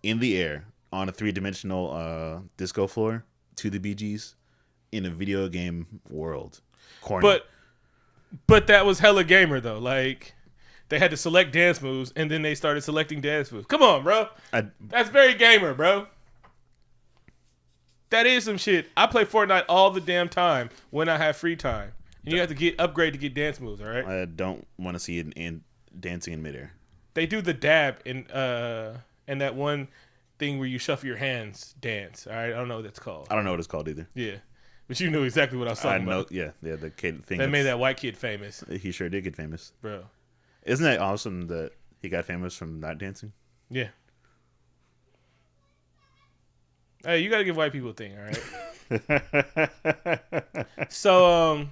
in the air on a 3-dimensional disco floor to the Bee Gees in a video game world. Corny. But that was hella gamer, though. Like, they had to select dance moves, and then they started selecting dance moves. Come on, bro. That's very gamer, bro. That is some shit. I play Fortnite all the damn time when I have free time. And you have to upgrade to get dance moves, all right? I don't want to see it in dancing in midair. They do the dab in that one thing where you shuffle your hands dance, all right? I don't know what that's called. I don't know what it's called either. Yeah. But you knew exactly what I was talking about. Yeah, the kid thing. That made that white kid famous. He sure did get famous. Bro. Isn't that awesome that he got famous from not dancing? Yeah. Hey, you got to give white people a thing, all right? So,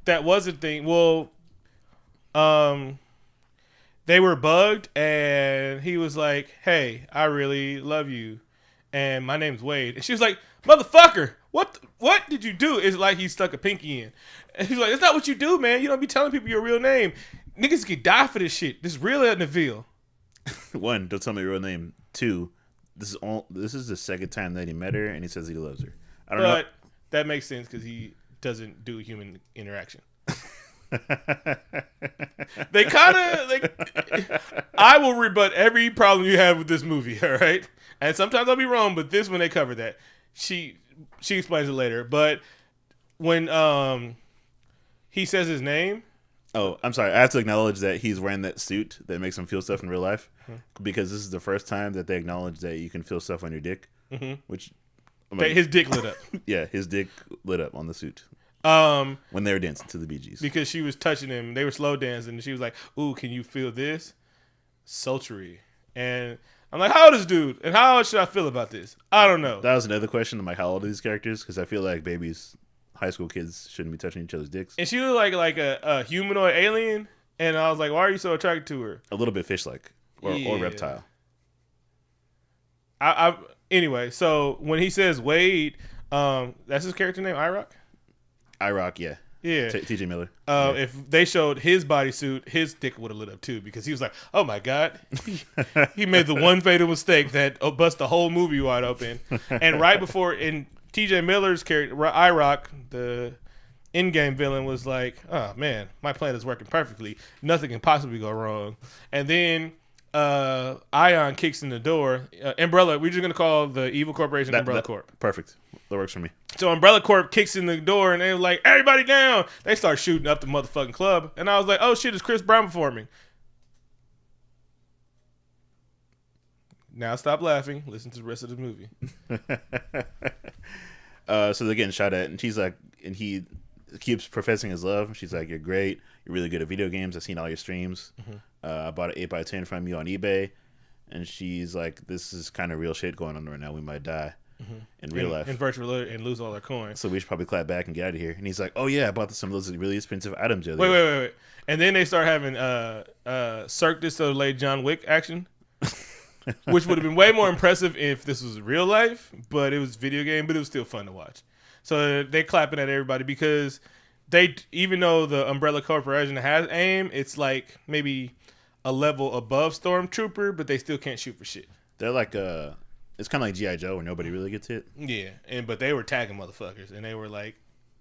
that was a thing. Well, they were bugged, and he was like, hey, I really love you, and my name's Wade. And she was like, motherfucker, what did you do? It's like he stuck a pinky in. And he's like, that's not what you do, man. You don't be telling people your real name. Niggas can die for this shit. This is real at Neville. 1, don't tell me your real name. 2, this is the second time that he met her, and he says he loves her. I don't know. But that makes sense because he doesn't do human interaction. They kind of I will rebut every problem you have with this movie, all right? And sometimes I'll be wrong, but this one they cover that. She explains it later, but when he says his name. Oh, I'm sorry. I have to acknowledge that he's wearing that suit that makes him feel stuff in real life, because this is the first time that they acknowledge that you can feel stuff on your dick, which his dick lit up. Yeah, his dick lit up on the suit. When they were dancing to the Bee Gees. Because she was touching him. They were slow dancing. And she was like, ooh, can you feel this? Sultry. And I'm like, how old is this dude? And how should I feel about this? I don't know. That was another question. I'm like, how old are these characters? Because I feel like high school kids shouldn't be touching each other's dicks. And she was like a humanoid alien. And I was like, why are you so attracted to her? A little bit fish-like. Or reptile. Anyway, so when he says Wade, that's his character name, IROC? IROC, yeah. Yeah. TJ Miller. If they showed his bodysuit, his dick would have lit up too, because he was like, "Oh my god, he made the one fatal mistake that bust the whole movie wide open." And right before, in TJ Miller's character, IROC, the in-game villain, was like, "Oh man, my plan is working perfectly. Nothing can possibly go wrong." And then Ion kicks in the door. Umbrella. We're just gonna call the evil corporation Umbrella Corp. Perfect. That works for me. So Umbrella Corp kicks in the door and they're like, "Everybody down!" They start shooting up the motherfucking club, and I was like, "Oh shit, it's Chris Brown performing." Now stop laughing. Listen to the rest of the movie. So they're getting shot at, and she's like, and he keeps professing his love. She's like, "You're great. You're really good at video games. I've seen all your streams. I bought an 8x10 from you on eBay." And she's like, "This is kind of real shit going on right now. We might die in real life, in virtual, and lose all our coins. So we should probably clap back and get out of here." And he's like, "Oh yeah, I bought some of those really expensive items." Wait. And then they start having Cirque du Soleil John Wick action, which would have been way more impressive if this was real life, but it was video game, but it was still fun to watch. So they clapping at everybody because they, even though the Umbrella Corporation has aim, it's like maybe a level above Stormtrooper, but they still can't shoot for shit. They're like it's kind of like G.I. Joe where nobody really gets hit. Yeah, but they were tagging motherfuckers, and they were like,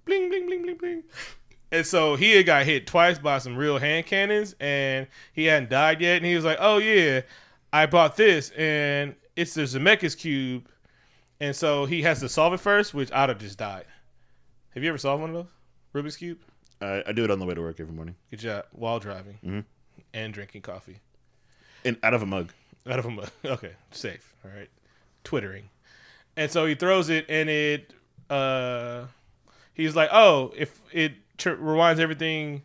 bling, bling, bling, bling, bling. And so he had got hit twice by some real hand cannons, and he hadn't died yet, and he was like, "Oh yeah, I bought this, and it's the Zemeckis cube," and so he has to solve it first, which I'd have just died. Have you ever solved one of those? Rubik's Cube? I do it on the way to work every morning. Good job. While driving and drinking coffee. And out of a mug. Out of a mug. Okay, safe. All right. Twittering. And so he throws it, and it he's like, "Oh, if it rewinds everything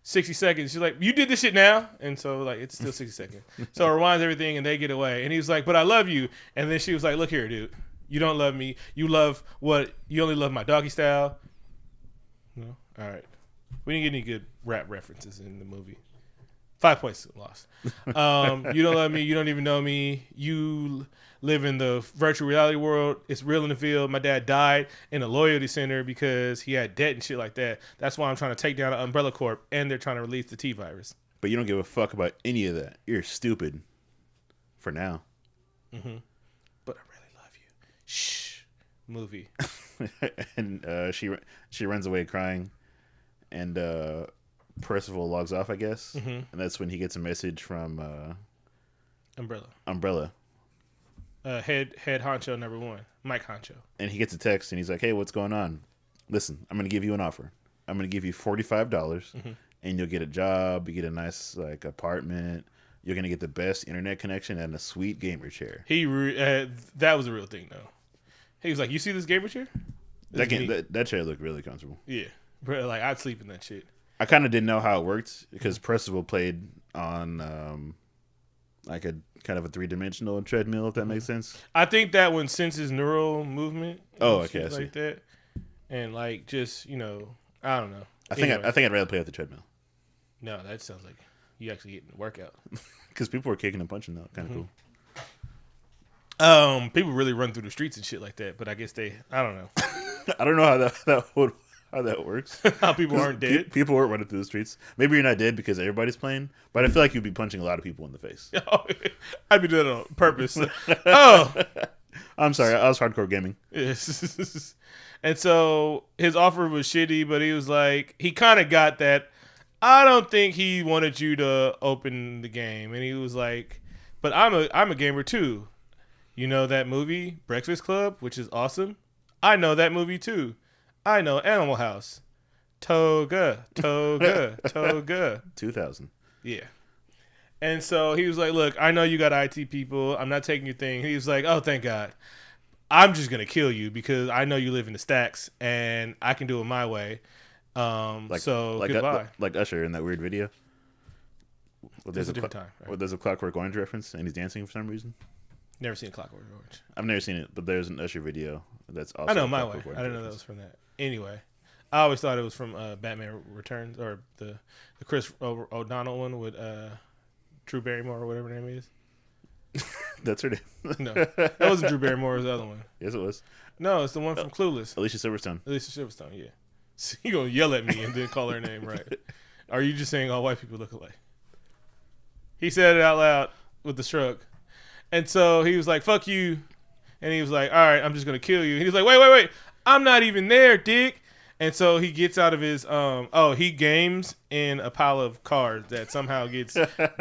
60 seconds." She's like, "You did this shit now?" And so like it's still 60 seconds. So it rewinds everything, and they get away. And he's like, "But I love you." And then she was like, "Look here, dude. You don't love me. You love what? You only love my doggy style." No? All right. We didn't get any good rap references in the movie. 5 points lost. You don't love me. You don't even know me. You live in the virtual reality world. It's real in the field. My dad died in a loyalty center because he had debt and shit like that. That's why I'm trying to take down Umbrella Corp, and they're trying to release the T-virus. But you don't give a fuck about any of that. You're stupid. For now. But I really love you. Shh. Movie. And she runs away crying, and Percival logs off, I guess, and that's when he gets a message from Umbrella. Head honcho number 1, Mike Honcho. And he gets a text, and he's like, "Hey, what's going on? Listen, I'm going to give you an offer. I'm going to give you $45, and you'll get a job, you get a nice like apartment, you're going to get the best internet connection and a sweet gamer chair." That was a real thing, though. He was like, "You see this gamer chair? That chair looked really comfortable." Yeah, bro, like I'd sleep in that shit. I kind of didn't know how it worked because Percival played on like a kind of a 3-dimensional treadmill, if that makes sense. I think that one senses neural movement. Oh, okay, I see. Like that, and like just I don't know. I think I'd rather play with the treadmill. No, that sounds like you actually getting a workout. Because people were kicking and punching though, kind of cool. People really run through the streets and shit like that, but I guess I don't know. I don't know how that works. How people aren't dead. People weren't running through the streets. Maybe you're not dead because everybody's playing, but I feel like you'd be punching a lot of people in the face. I'd be doing it on purpose. Oh, I'm sorry, I was hardcore gaming. Yes. And so his offer was shitty, but he was like, he kind of got that. I don't think he wanted you to open the game, and he was like, "But I'm a gamer too. You know that movie Breakfast Club, which is awesome? I know that movie too. I know Animal House. Toga. 2000. Yeah. And so he was like, "Look, I know you got IT people. I'm not taking your thing." He was like, "Oh, thank God. I'm just going to kill you because I know you live in the stacks and I can do it my way. So goodbye." Like Usher in that weird video. There's a different time. Right? Where there's a Clockwork Orange reference and he's dancing for some reason. Never seen Clockwork Orange. I've never seen it, but there's an Usher video that's also. I know My Way. I didn't know that was from that. Anyway, I always thought it was from Batman Returns or the Chris O'Donnell one with Drew Barrymore or whatever her name is. That's her name. No, that wasn't Drew Barrymore. It was the other one. Yes, it was. No, it's the one from Clueless. Alicia Silverstone. Alicia Silverstone. Yeah. So you gonna yell at me and then call her name right? Are you just saying all white people look alike? He said it out loud with the shrug, and so he was like, "Fuck you," and he was like, "All right, I'm just gonna kill you." And he was like, "Wait, I'm not even there, dick." And so he gets out of his he games in a pile of cards that somehow gets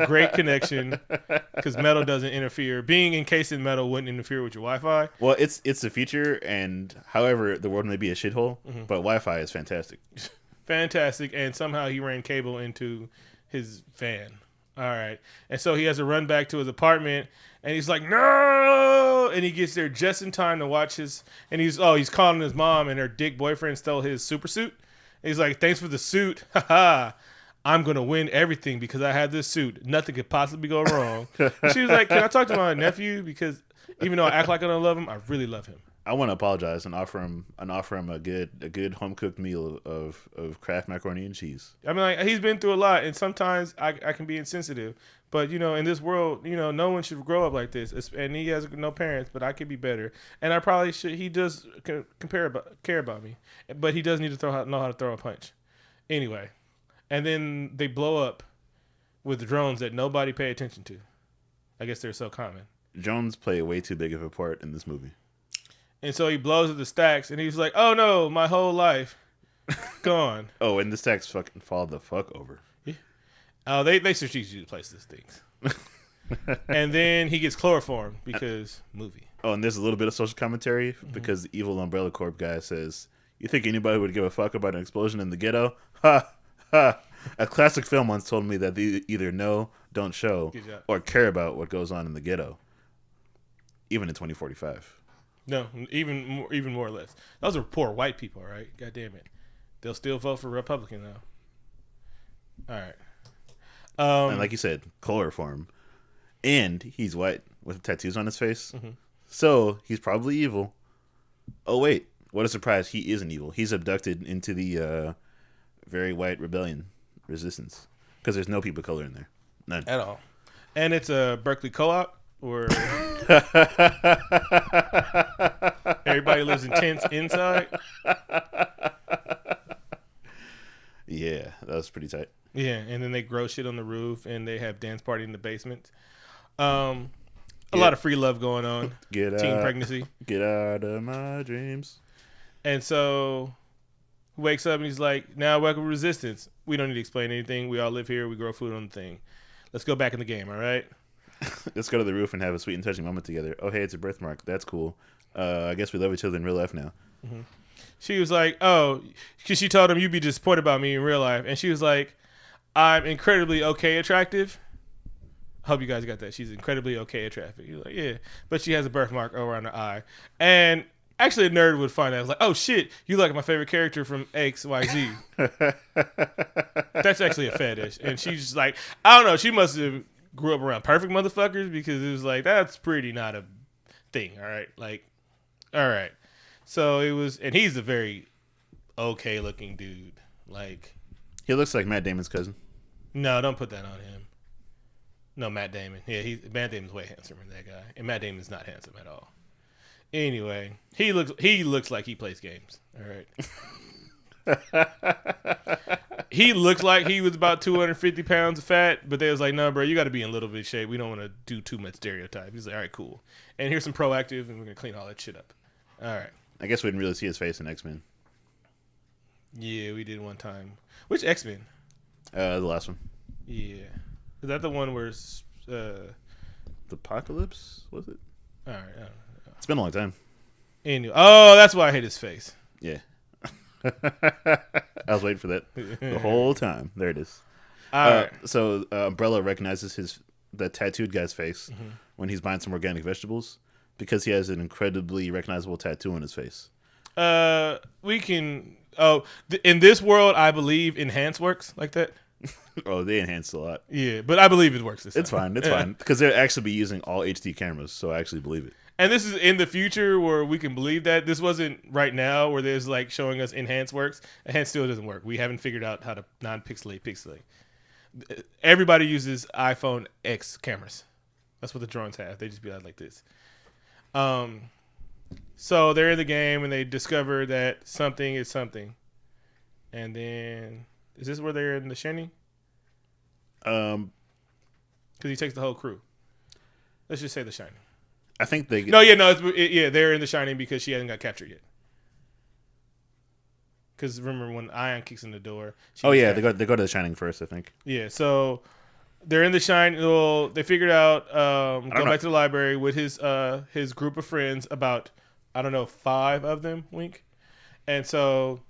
great connection because metal doesn't interfere. Being encased in metal wouldn't interfere with your Wi-Fi. Well, it's the future, and however the world may be a shithole, but Wi-Fi is fantastic. Fantastic, and somehow he ran cable into his van. All right, and so he has to run back to his apartment, and he's like, "No!" And he gets there just in time to watch and he's calling his mom, and her dick boyfriend stole his super suit. And he's like, "Thanks for the suit, haha. I'm gonna win everything because I had this suit. Nothing could possibly go wrong." And she was like, "Can I talk to my nephew? Because even though I act like I don't love him, I really love him." I want to apologize and offer him a good home cooked meal of Kraft macaroni and cheese. I mean, like, he's been through a lot, and sometimes I can be insensitive. But in this world, no one should grow up like this. And he has no parents, but I could be better. And I probably should. He does care about me, but he does need to know how to throw a punch. Anyway, and then they blow up with drones that nobody pay attention to. I guess they're so common. Drones play way too big of a part in this movie. And so he blows up the stacks, and he's like, "Oh no, my whole life gone." Oh, and the stacks fucking fall the fuck over. Yeah. Oh, they strategically place these things. And then he gets chloroformed because movie. Oh, and there's a little bit of social commentary because the evil Umbrella Corp guy says, "You think anybody would give a fuck about an explosion in the ghetto? Ha ha." A classic film once told me that they either know, don't show, or care about what goes on in the ghetto. Even in 2045. No, even more or less. Those are poor white people, right? God damn it. They'll still vote for Republican, though. All right. And like you said, chloroform. And he's white with tattoos on his face. Mm-hmm. So he's probably evil. Oh, wait. What a surprise. He isn't evil. He's abducted into the very white rebellion resistance. Because there's no people of color in there. None. At all. And it's a Berkeley co-op where everybody lives in tents inside. Yeah, that was pretty tight. Yeah, and then they grow shit on the roof, and they have dance party in the basement. A lot of free love going on. Teen pregnancy. Get out of my dreams. And so he wakes up and he's like, "Now welcome to Resistance. We don't need to explain anything. We all live here. We grow food on the thing. Let's go back in the game, all right?" Let's go to the roof and have a sweet and touching moment together. Oh, hey, it's a birthmark. That's cool. I guess we love each other in real life now. Mm-hmm. She was like, "Oh," because she told him, "You'd be disappointed about me in real life." And she was like, "I'm incredibly okay attractive." I hope you guys got that. She's incredibly okay attractive. You're like, "Yeah," but she has a birthmark around her eye. And actually, a nerd would find out. I was like, "Oh shit, you like my favorite character from XYZ." That's actually a fetish. And she's just like, I don't know. She must have grew up around perfect motherfuckers because it was like, that's pretty not a thing. All right. Like, all right. So it was, and he's a very okay looking dude. Like, he looks like Matt Damon's cousin. No, don't put that on him. No, Matt Damon. Yeah, Matt Damon's way handsomer than that guy. And Matt Damon's not handsome at all. Anyway, he looks like he plays games. All right. He looks like he was about 250 pounds of fat, but they was like, "No, bro, you got to be in a little bit of shape. We don't want to do too much stereotype." He's like, "All right, cool. And here's some Proactive, and we're going to clean all that shit up." All right. I guess we didn't really see his face in X-Men. Yeah, we did one time. Which X-Men? The last one. Yeah. Is that the one where... The Apocalypse, was it? All right. I don't know. It's been a long time. Anyway. Oh, that's why I hate his face. Yeah. I was waiting for that the whole time. There it is. All right. So Umbrella recognizes the tattooed guy's face when he's buying some organic vegetables because he has an incredibly recognizable tattoo on his face. We can... Oh, in this world, I believe Enhance works like that. Oh, they enhanced a lot. Yeah, but I believe it works this time. It's fine. It's fine. Because they'll actually be using all HD cameras, so I actually believe it. And this is in the future where we can believe that. This wasn't right now where there's like showing us Enhance works. Enhance still doesn't work. We haven't figured out how to non-pixelate. Everybody uses iPhone X cameras. That's what the drones have. They just be like this. So they're in the game and they discover that something is something. And then is this where they're in The Shining? Because he takes the whole crew. Let's just say The Shining. I think they. They're in The Shining because she hasn't got captured yet. Because remember when Ion kicks in the door? They go to The Shining first, I think. Yeah, so they're in The Shining. Well, they figured out go back to the library with his group of friends, about 5 of them. Wink, and so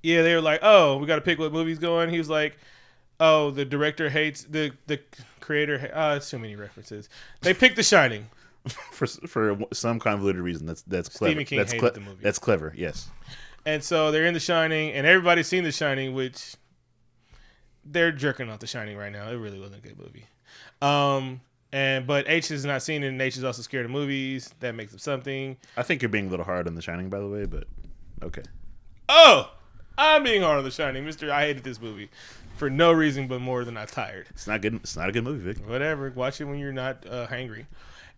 they were like, "Oh, we got to pick what movie's going." He was like, "Oh, the director hates the creator. It's too many references." They picked The Shining for some convoluted reason. That's clever. Stephen King hated the movie. That's clever. Yes. And so they're in The Shining, and everybody's seen The Shining, which they're jerking off The Shining right now. It really wasn't a good movie. But H has not seen it, and H is also scared of movies. That makes him something. I think you're being a little hard on The Shining, by the way, but okay. Oh, I'm being hard on The Shining, Mister. I hated this movie for no reason but more than I'm tired. It's not good. It's not a good movie, Vic. Whatever. Watch it when you're not hangry.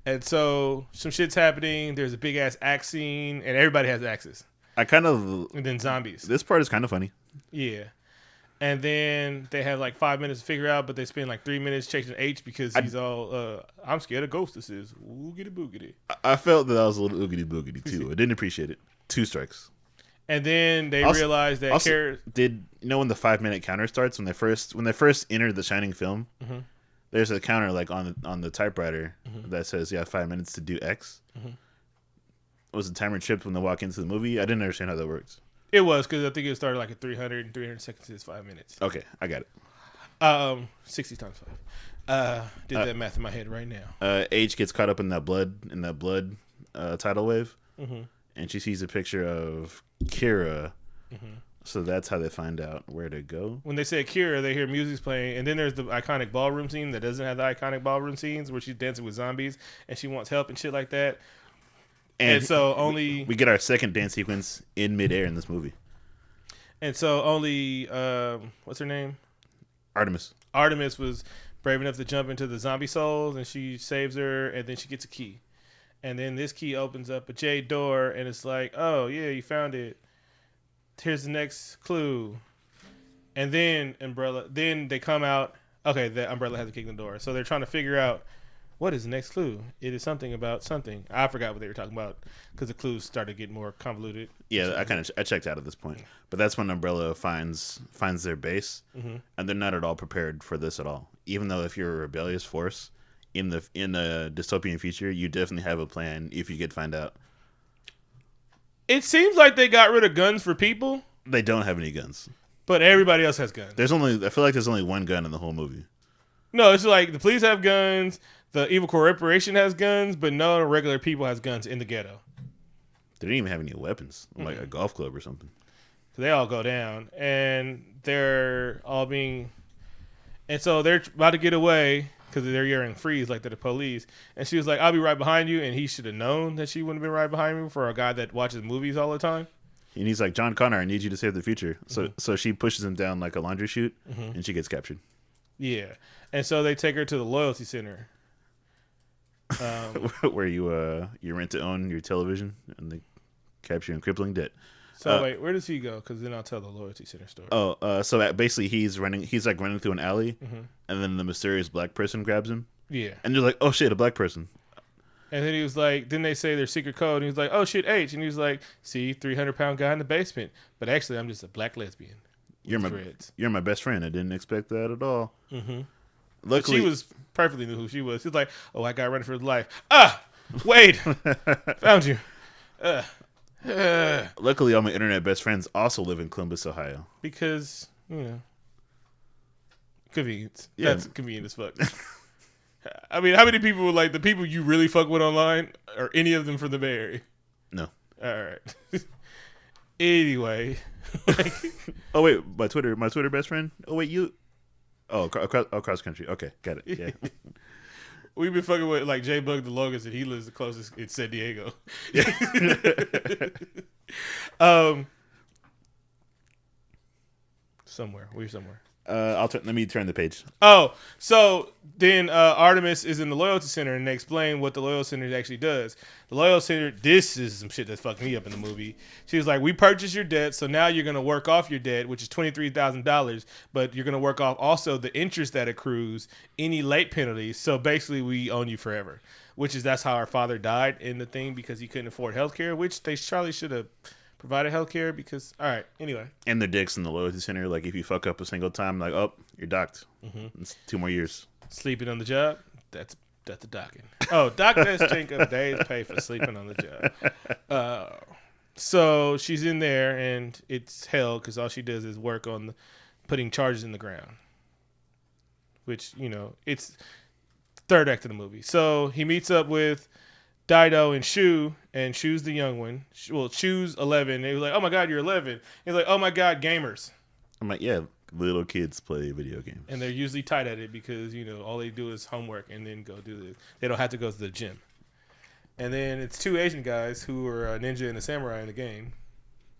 And so some shit's happening. There's a big ass axe scene, and everybody has axes. And then zombies. This part is kind of funny. Yeah. And then they have 5 minutes to figure out, but they spend 3 minutes chasing H because he's all, I'm scared of ghostesses. Oogity boogity. I felt that was a little oogity boogity too. I didn't appreciate it. 2 strikes. And then they realized that did you know when the 5-minute counter starts when they first enter the Shining film? Mm-hmm. There's a counter on the typewriter that says you have 5 minutes to do X. Mm-hmm. Was the timer tripped when they walk into the movie? I didn't understand how that works. It was because I think it started at 300, and 300 seconds is 5 minutes. Okay, I got it. 60 times 5. Did that math in my head right now. H gets caught up in that blood tidal wave, and she sees a picture of Kira. So that's how they find out where to go. When they say Kira, they hear music's playing, and then there's the iconic ballroom scene that doesn't have the iconic ballroom scenes where she's dancing with zombies and she wants help and shit like that. And so we get our second dance sequence in midair in this movie. And so only what's her name? Artemis. Artemis was brave enough to jump into the zombie souls, and she saves her, and then she gets a key. And then this key opens up a jade door, and it's like, oh yeah, you found it. Here's the next clue. And then they come out. Okay, the Umbrella has to kick the door, so they're trying to figure out. What is the next clue? It is something about something. I forgot what they were talking about because the clues started getting more convoluted. Yeah, I checked out at this point, but that's when Umbrella finds their base, and they're not at all prepared for this at all. Even though if you're a rebellious force in a dystopian future, you definitely have a plan if you get found out. It seems like they got rid of guns for people. They don't have any guns, but everybody else has guns. I feel like there's only one gun in the whole movie. No, it's like the police have guns. The Evil Corporation has guns, but no regular people has guns in the ghetto. They didn't even have any weapons, like a golf club or something. So they all go down, and they're all being... And so they're about to get away because they're yelling freeze like they're the police. And she was like, I'll be right behind you. And he should have known that she wouldn't have been right behind me for a guy that watches movies all the time. And he's like, John Connor, I need you to save the future. So she pushes him down like a laundry chute, and she gets captured. Yeah. And so they take her to the loyalty center. Where you rent to own your television and they capture you in crippling debt. So wait, where does he go? Because then I'll tell the loyalty center story. So basically he's running through an alley, and then the mysterious black person grabs him. Yeah, and they're like, oh shit, a black person. And then he was like, then they say their secret code, and he was like, oh shit, H, and he was like, see, 300-pound guy in the basement, but actually I'm just a black lesbian. You're my best friend. I didn't expect that at all. Luckily, she was perfectly knew who she was. She was like, "Oh, I got running for his life." Wade, found you. Luckily, all my internet best friends also live in Columbus, Ohio. Because convenience. Yeah. That's convenient as fuck. I mean, how many people the people you really fuck with online are any of them from the Bay Area? No. All right. Anyway. Oh wait, my Twitter best friend. Oh wait, you. Oh, across country. Okay, got it. Yeah. We've been fucking with J Bug the longest, and he lives the closest in San Diego. Somewhere. We're somewhere. Let me turn the page. Oh, so then Artemis is in the loyalty center, and they explain what the loyalty center actually does. The loyalty center, this is some shit that fucked me up in the movie. She was like, "We purchased your debt, so now you're gonna work off your debt, which is $23,000, but you're gonna work off also the interest that accrues, any late penalties. So basically, we own you forever." That's how our father died in the thing because he couldn't afford healthcare, which they probably should have provided healthcare because. All right, anyway. And the dicks in the loyalty center, like if you fuck up a single time, like you're docked. It's 2 more years. Sleeping on the job, that's a docking. Oh, dock this chink of days pay for sleeping on the job. So she's in there and it's hell because all she does is work on putting charges in the ground, which it's third act of the movie. So he meets up with Dido and Shu, and Shu's the young one. Well, Shu's 11. They were like, "Oh my god, you're 11." He's like, "Oh my god, gamers." I'm like, yeah, little kids play video games, and they're usually tight at it because all they do is homework and then go do this. They don't have to go to the gym. And then it's 2 Asian guys who are a ninja and a samurai in the game.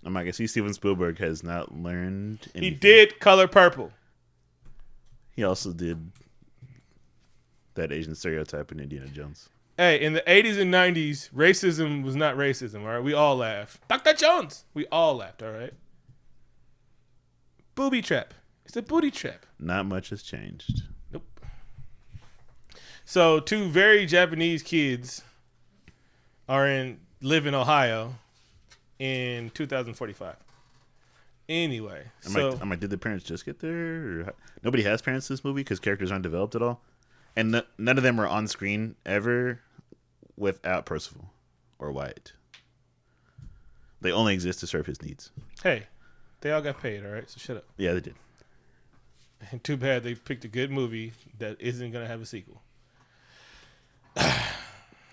I'm like, I see Steven Spielberg has not learned anything. He did Color Purple. He also did that Asian stereotype in Indiana Jones. Hey, in the 80s and 90s, racism was not racism, all right? We all laughed. Dr. Jones! We all laughed, all right? Booby trap. It's a booty trap. Not much has changed. Nope. So 2 very Japanese kids live in Ohio in 2045. Anyway, I'm like, did the parents just get there? Or nobody has parents in this movie because characters aren't developed at all? And none of them are on screen ever without Percival or Wyatt. They only exist to serve his needs. Hey, they all got paid, all right? So shut up. Yeah, they did. And too bad they picked a good movie that isn't going to have a sequel.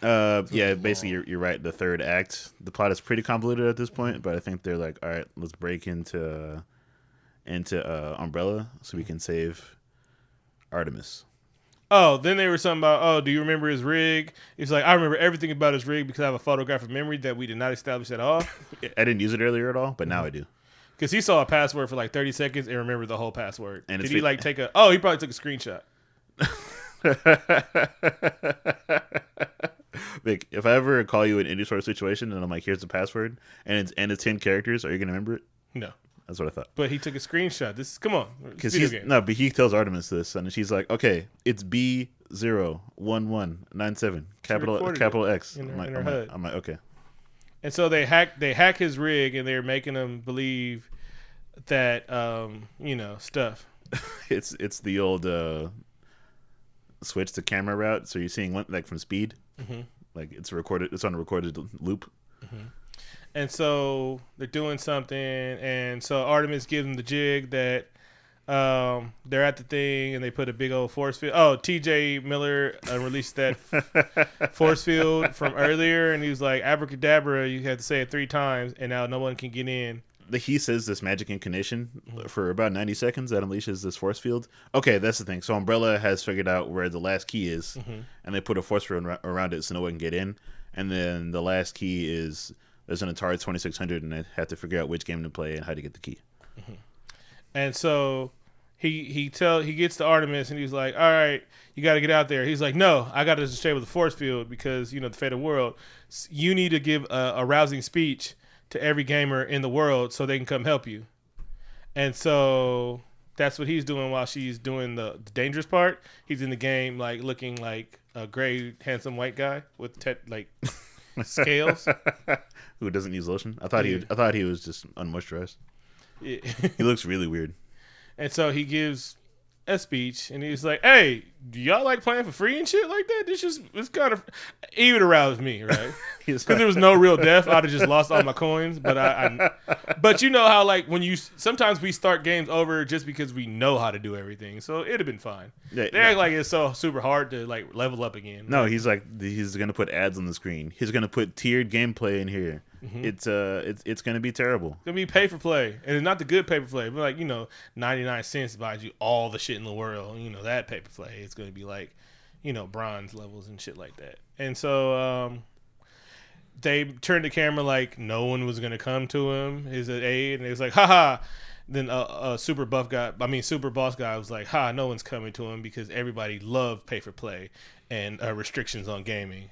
Yeah, basically you're right. The third act, the plot is pretty convoluted at this point, but I think they're like, all right, let's break into Umbrella so we can save Artemis. Oh, then they were something about, do you remember his rig? It's like, I remember everything about his rig because I have a photographic memory that we did not establish at all. I didn't use it earlier at all, but now I do. Because he saw a password for like 30 seconds and remembered the whole password. And did he he probably took a screenshot. Vic, if I ever call you in any sort of situation and I'm like, here's the password, and it's 10 characters, are you going to remember it? No. That's what I thought. But he took a screenshot. Come on. Because but he tells Artemis this, and she's like, okay, it's B01197, capital X. In her HUD. I'm like, okay. And so they hack his rig, and they're making him believe that stuff. It's the old switch to camera route, so you're seeing one like from speed, like it's on a recorded loop. And so they're doing something, and so Artemis gives them the jig that they're at the thing, and they put a big old force field. Oh, T.J. Miller released that force field from earlier, and he was like, abracadabra, you had to say it 3 times, and now no one can get in. He says this magic incantation for about 90 seconds that unleashes this force field. Okay, that's the thing. So Umbrella has figured out where the last key is, and they put a force field around it so no one can get in. And then the last key is there's an Atari 2600, and they have to figure out which game to play and how to get the key. And so he gets to Artemis, and he's like, all right, you got to get out there. He's like, no, I got to disable the force field because, the fate of the world. You need to give a rousing speech to every gamer in the world so they can come help you. And so that's what he's doing while she's doing the dangerous part. He's in the game like looking like a gray, handsome white guy with scales. Who doesn't use lotion? I thought he was just unmoisturized. Yeah. He looks really weird. And so he gives a speech, and he's like, "Hey, do y'all like playing for free and shit like that? It's kind of even aroused me, right? Because there was no real death. I'd have just lost all my coins. But you know how like sometimes we start games over just because we know how to do everything, so it'd have been fine. Yeah, they act like it's so super hard to like level up again. No, he's gonna put ads on the screen. He's gonna put tiered gameplay in here. It's gonna be terrible. It's gonna be pay for play, and it's not the good pay for play, but like 99 cents buys you all the shit in the world. That pay for play. It's gonna be like bronze levels and shit like that. And so they turned the camera like no one was gonna come to him, his aid, and it was like, haha. Then super buff guy, super boss guy was like, "Ha, no one's coming to him because everybody loved pay for play and restrictions on gaming."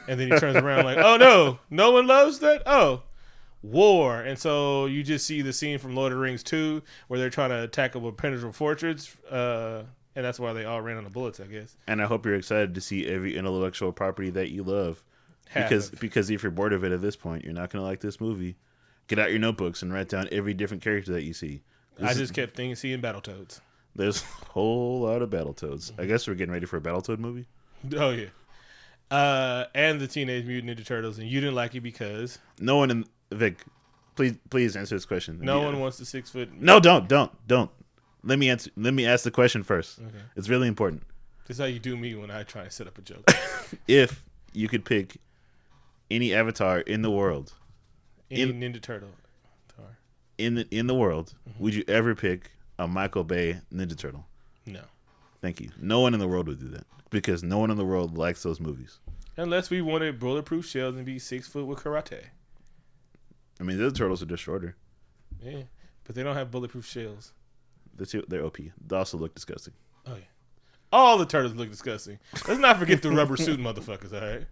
And then he turns around like, "Oh no one loves that. Oh, war." And so you just see the scene from Lord of the Rings 2 where they're trying to attack a penetrable fortress, and that's why they all ran on the bullets, I guess. And I hope you're excited to see every intellectual property that you love, because if you're bored of it at this point, you're not going to like this movie. Get out your notebooks and write down every different character that you see. I just kept seeing Battletoads. There's a whole lot of Battletoads. I guess we're getting ready for a Battletoad movie. Oh yeah, and the Teenage Mutant Ninja Turtles, and you didn't like it because no one in Vic. Please answer this question. No one wants the 6 foot. No, don't. Let me answer. Let me ask the question first. Okay. It's really important. This is how you do me when I try to set up a joke. If you could pick any avatar in the world. Any Ninja Turtle. In the world, would you ever pick a Michael Bay Ninja Turtle? No. Thank you. No one in the world would do that because no one in the world likes those movies. Unless we wanted bulletproof shells and be 6 foot with karate. I mean, the turtles are just shorter. Yeah, but they don't have bulletproof shells. They're OP. They also look disgusting. Oh yeah. All the turtles look disgusting. Let's not forget the rubber suit motherfuckers. All right.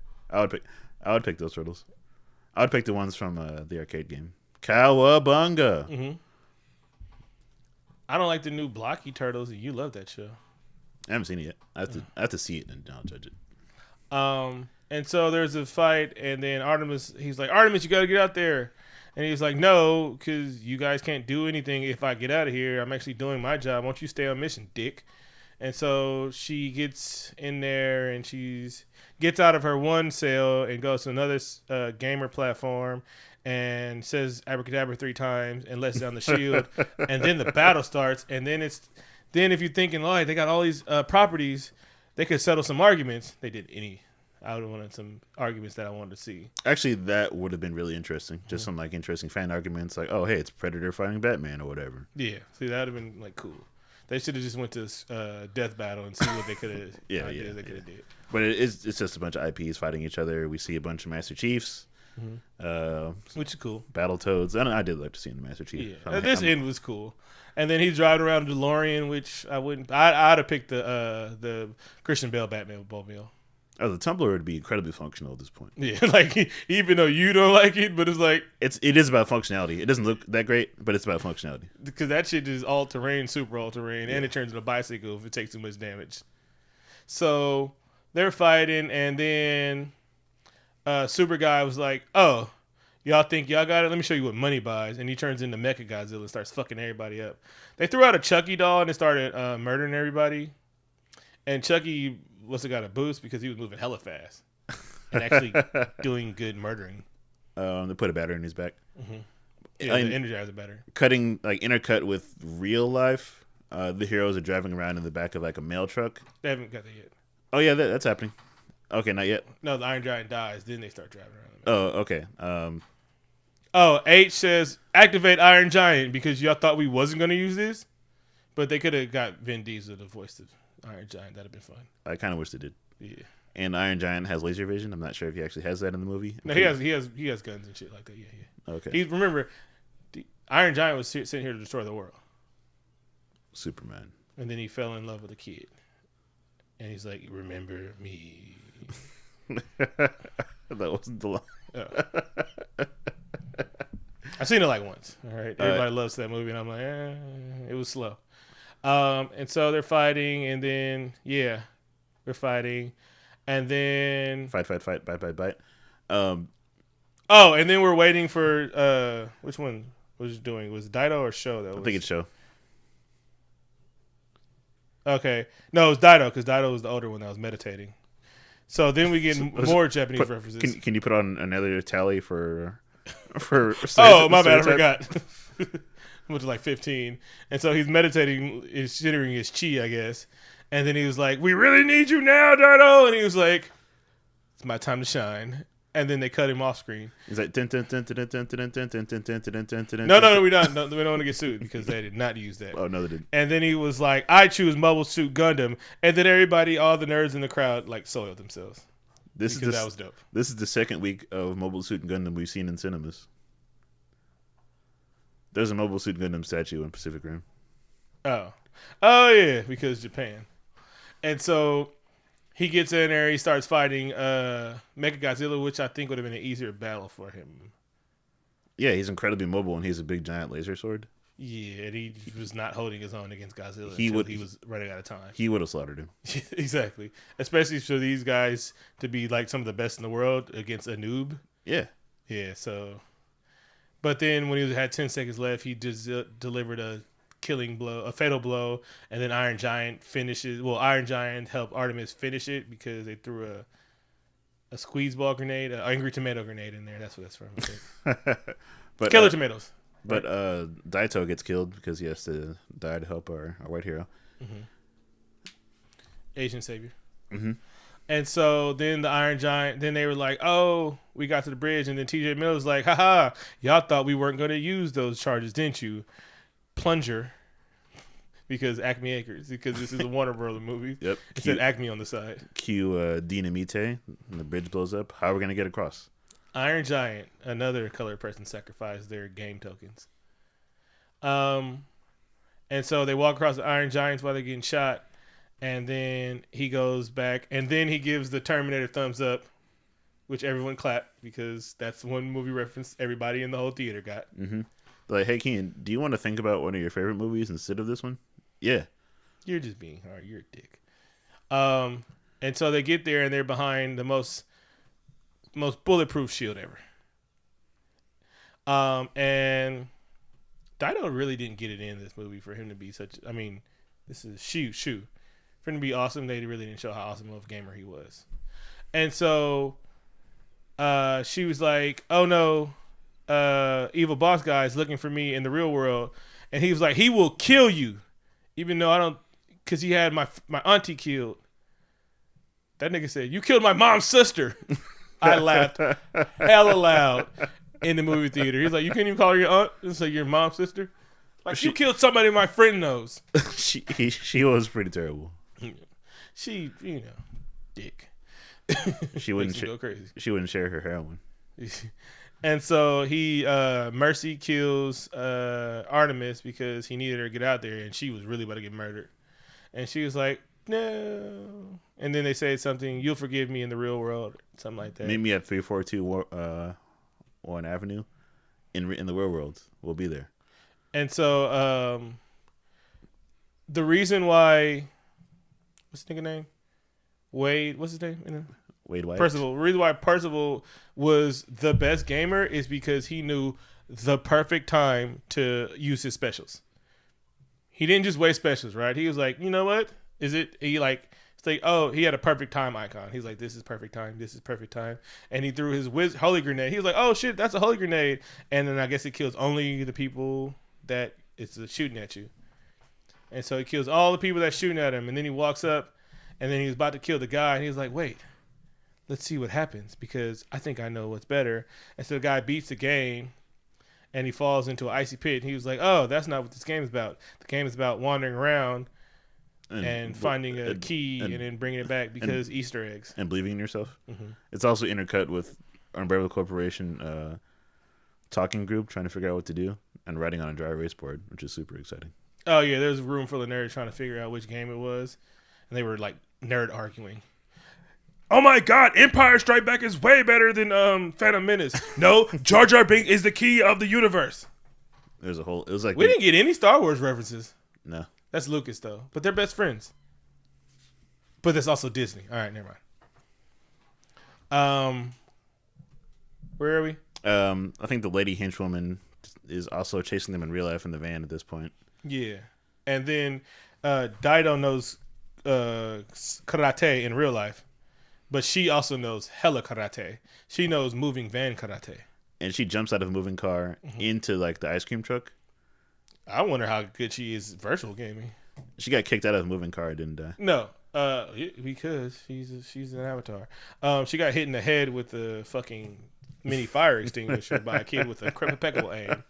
I would pick those turtles. I would pick the ones from the arcade game. Cowabunga. Mm-hmm. I don't like the new blocky turtles, and you love that show. I haven't seen it yet. I have to see it and then I'll judge it. And so there's a fight, and then he's like, Artemis, you got to get out there. And he's like, no, because you guys can't do anything if I get out of here. I'm actually doing my job. Won't you stay on mission, dick? And so she gets in there, and gets out of her one cell and goes to another gamer platform and says abracadabra 3 times and lets down the shield. And then the battle starts. And then if you're thinking, oh, they got all these properties, they could settle some arguments. They did I would have wanted some arguments that I wanted to see. Actually, that would have been really interesting. Just some interesting fan arguments, like, oh, hey, it's Predator fighting Batman or whatever. Yeah, see, that would have been cool. They should have just went to Death Battle and see what they could have. They could have did. But it's just a bunch of IPs fighting each other. We see a bunch of Master Chiefs, which is cool. Battletoads. I did like to see the Master Chief. Yeah, this end was cool. And then he's driving around a DeLorean, which I wouldn't. I'd have picked the Christian Bale Batman Mobile. Oh, the Tumbler would be incredibly functional at this point. Yeah, even though you don't like it, but it's like it is about functionality. It doesn't look that great, but it's about functionality. Because that shit is all terrain, super all terrain, and it turns into a bicycle if it takes too much damage. So they're fighting, and then Super Guy was like, "Oh, y'all think y'all got it? Let me show you what money buys." And he turns into Mecha Godzilla and starts fucking everybody up. They threw out a Chucky doll and they started murdering everybody. And Chucky must have got a boost because he was moving hella fast and actually doing good murdering. They put a battery in his back. Mm-hmm. Yeah, the Energizer battery. Cutting intercut with real life. The heroes are driving around in the back of a mail truck. They haven't got that yet. Oh yeah, that's happening. Okay, not yet. No, the Iron Giant dies, then they start driving around. Oh, okay. H says activate Iron Giant because y'all thought we wasn't going to use this, but they could have got Vin Diesel to voice the Iron Giant. That'd have been fun. I kind of wish they did. Yeah. And Iron Giant has laser vision. I'm not sure if he actually has that in the movie. No, he has guns and shit like that. Yeah. Okay. Remember, the Iron Giant was sent here to destroy the world. Superman. And then he fell in love with a kid, and he's like, "Remember me." That wasn't the line. Oh. I've seen it once. All right, everybody loves that movie, and I'm like, it was slow. And so they're fighting, and then they're fighting, and then fight, bite. And then we're waiting for which one was it doing? Was it Dido or Show? I think it's Show. Okay, no, it was Dido because Dido was the older one that was meditating. So then we get more Japanese references. Can you put on another tally for? Oh, my bad, I forgot. Which is 15, and so he's meditating, considering his chi, I guess. And then he was like, "We really need you now, Dido," and he was like, "It's my time to shine." And then they cut him off screen. He's like, no, we don't want to get sued because they did not use that. Oh no, they didn't. And then he was like, "I choose Mobile Suit Gundam," and then all the nerds in the crowd soiled themselves. That was dope. This is the second week of Mobile Suit Gundam we've seen in cinemas. There's a Mobile Suit Gundam statue in Pacific Rim. Oh. Oh, yeah, because Japan. And so he gets in there, he starts fighting Mechagodzilla, which I think would have been an easier battle for him. Yeah, he's incredibly mobile, and he's a big giant laser sword. Yeah, and he was not holding his own against Godzilla he was running out of time. He would have slaughtered him. Exactly. Especially for these guys to be like some of the best in the world against a noob. Yeah. Yeah, so. But then when he had 10 seconds left, he just delivered a killing blow, a fatal blow, and then Iron Giant finishes. Well, Iron Giant helped Artemis finish it because they threw a squeeze ball grenade, an angry tomato grenade in there. That's what that's from. But Killer tomatoes. But Daito gets killed because he has to die to help our white hero. Mm-hmm. Asian savior. Mm-hmm. And so then the Iron Giant, then they were like, oh, we got to the bridge. And then TJ Miller's like, haha, y'all thought we weren't going to use those charges, didn't you? Plunger. Because Acme Acres. Because this is a Warner Brother movie. Yep. It said Acme on the side. Cue Dynamite, and the bridge blows up. How are we going to get across? Iron Giant, another colored person, sacrificed their game tokens. And so they walk across the Iron Giants while they're getting shot. And then he goes back, and then he gives the Terminator thumbs up, which everyone clapped because that's one movie reference everybody in the whole theater got. Mm-hmm. Like, hey, Keen, do you want to think about one of your favorite movies instead of this one? Yeah. You're just being hard. You're a dick. And so they get there, and they're behind the most bulletproof shield ever. And Daito really didn't get it in this movie for him to be such. I mean, this is Shu. For him to be awesome, they really didn't show how awesome of a gamer he was. And so she was like, oh no, evil boss guy is looking for me in the real world. And he was like, he will kill you. Even though I don't, because he had my auntie killed. That nigga said, you killed my mom's sister. I laughed hella loud in the movie theater. He's like, you can't even call her your aunt? It's like your mom's sister? Like, you killed somebody my friend knows. She was pretty terrible. She, dick. She wouldn't go crazy. She wouldn't share her heroin. And so he Mercy kills Artemis because he needed her to get out there, and she was really about to get murdered. And she was like, no. And then they said something, you'll forgive me in the real world, something like that. Meet me at 342 Warren Avenue in the real world. We'll be there. And so the reason why, what's the nigga name? Wade, what's his name? Wade White. Percival. The reason why Percival was the best gamer is because he knew the perfect time to use his specials. He didn't just waste specials, right? He was like, you know what? It's like, oh, he had a perfect time icon. He's like, this is perfect time. This is perfect time. And he threw his holy grenade. He was like, oh shit, that's a holy grenade. And then I guess it kills only the people that it's shooting at you. And so he kills all the people that's shooting at him. And then he walks up, and then he was about to kill the guy. And he was like, wait, let's see what happens because I think I know what's better. And so the guy beats the game, and he falls into an icy pit. And he was like, oh, that's not what this game is about. The game is about wandering around and finding a key and then bringing it back because Easter eggs. And believing in yourself. Mm-hmm. It's also intercut with Umbrella Corporation talking group trying to figure out what to do and writing on a dry erase board, which is super exciting. Oh, yeah. There's a room full of nerds trying to figure out which game it was. And they were like nerd arguing. Oh my God, Empire Strike Back is way better than Phantom Menace. No, Jar Jar Binks is the key of the universe. It was like we didn't get any Star Wars references. No. That's Lucas though. But they're best friends. But that's also Disney. All right, never mind. Where are we? I think the lady henchwoman is also chasing them in real life in the van at this point. Yeah. And then Daito knows karate in real life. But she also knows hella karate. She knows moving van karate. And she jumps out of a moving car into like the ice cream truck. I wonder how good she is virtual gaming. She got kicked out of a moving car, didn't die. No, because she's an avatar. She got hit in the head with a fucking mini fire extinguisher by a kid with a impeccable aim.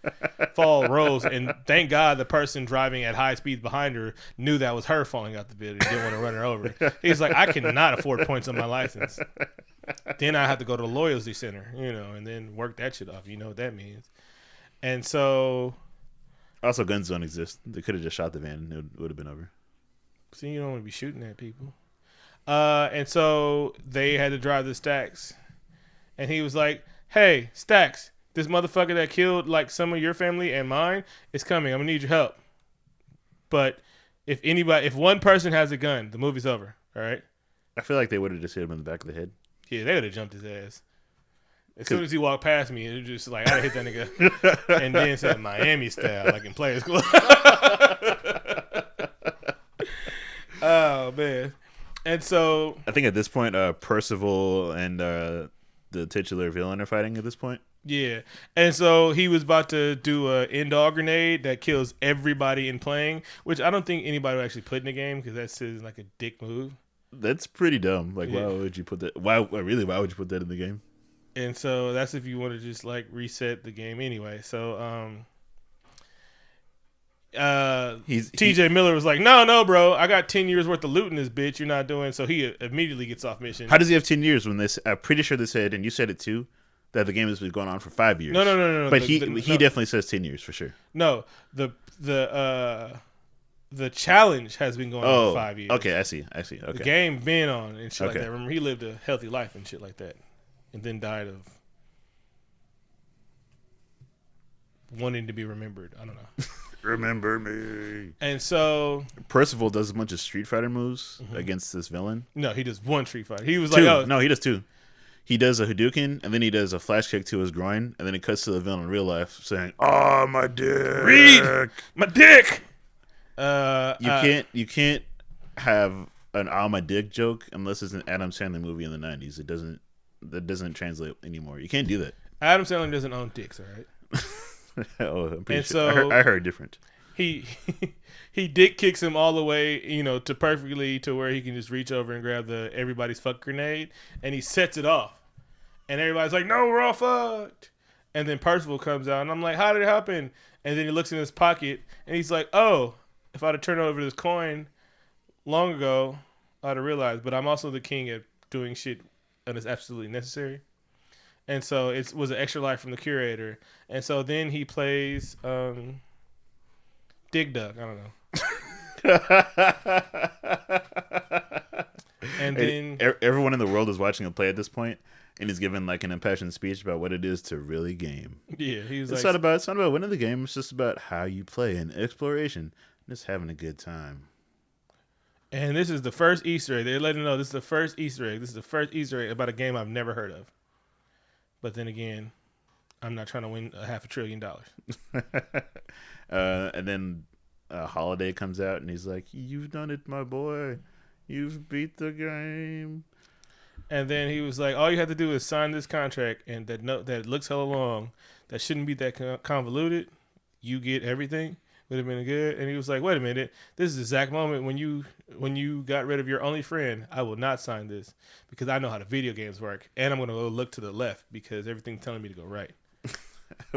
Fall rose, and thank God the person driving at high speed behind her knew that was her falling out the building. Didn't want to run her over. He's like, I cannot afford points on my license. Then I have to go to the loyalty center, and then work that shit off. You know what that means. And so Also, guns don't exist. They could have just shot the van and it would have been over. See, you don't want to be shooting at people. And so they had to drive the Stacks. And he was like, hey, Stacks, this motherfucker that killed like some of your family and mine is coming. I'm going to need your help. But if one person has a gun, the movie's over. All right? I feel like they would have just hit him in the back of the head. Yeah, they would have jumped his ass. As soon as he walked past me, it was just like, I'd have hit that nigga. And then said Miami style, like in Players Club. Oh, man. And so I think at this point, Percival and the titular villain are fighting at this point. yeah. And so he was about to do a end-all grenade that kills everybody in playing, which I don't think anybody would actually put in the game because that's like a dick move. That's pretty dumb. Like, Yeah. why would you put that? Why would you put that in the game? And so that's if you want to just like reset the game anyway. So TJ Miller was like, no, bro, I got 10 years worth of loot in this bitch. You're not doing. So he immediately gets off mission. How does he have 10 years when this? I'm pretty sure they said, and you said it too, that the game has been going on for 5 years. No. But he definitely says 10 years for sure. No, the challenge has been going on for 5 years. Okay, I see. Okay. The game been on and shit like that. Remember, he lived a healthy life and shit like that, and then died of wanting to be remembered. I don't know. Remember me. And so Percival does a bunch of Street Fighter moves against this villain. No, he does one Street Fighter. He was two. like, oh. No, he does two. He does a Hadouken, and then he does a flash kick to his groin, and then it cuts to the villain in real life saying, "Oh, my dick. Read my dick." You can't have an "oh, my dick" joke unless it's an Adam Sandler movie in the 90s. That doesn't translate anymore. You can't do that. Adam Sandler doesn't own dicks, all right? Oh, I'm pretty and sure. so I heard different. He dick kicks him all the way, to perfectly to where he can just reach over and grab the everybody's fuck grenade, and he sets it off, and everybody's like, "No, we're all fucked." And then Percival comes out, and I'm like, "How did it happen?" And then he looks in his pocket, and he's like, "Oh, if I'd have turned over this coin long ago, I'd have realized." But I'm also the king at doing shit that is absolutely necessary. And so it was an extra life from the curator. And so then he plays Dig Dug. I don't know. And then everyone in the world is watching him play at this point, and he's giving like an impassioned speech about what it is to really game. Yeah, he's it's like, not about winning the game. It's just about how you play and exploration, just having a good time. And this is the first Easter egg. They're letting know this is the first Easter egg. This is the first Easter egg about a game I've never heard of. But then again, I'm not trying to win $500 billion. And then Holiday comes out and he's like, "You've done it, my boy. You've beat the game." And then he was like, "All you have to do is sign this contract, and that looks hella long. That shouldn't be that convoluted. You get everything. Would have been good." And he was like, "Wait a minute. This is the exact moment when you got rid of your only friend. I will not sign this because I know how the video games work, and I'm going to go look to the left because everything's telling me to go right."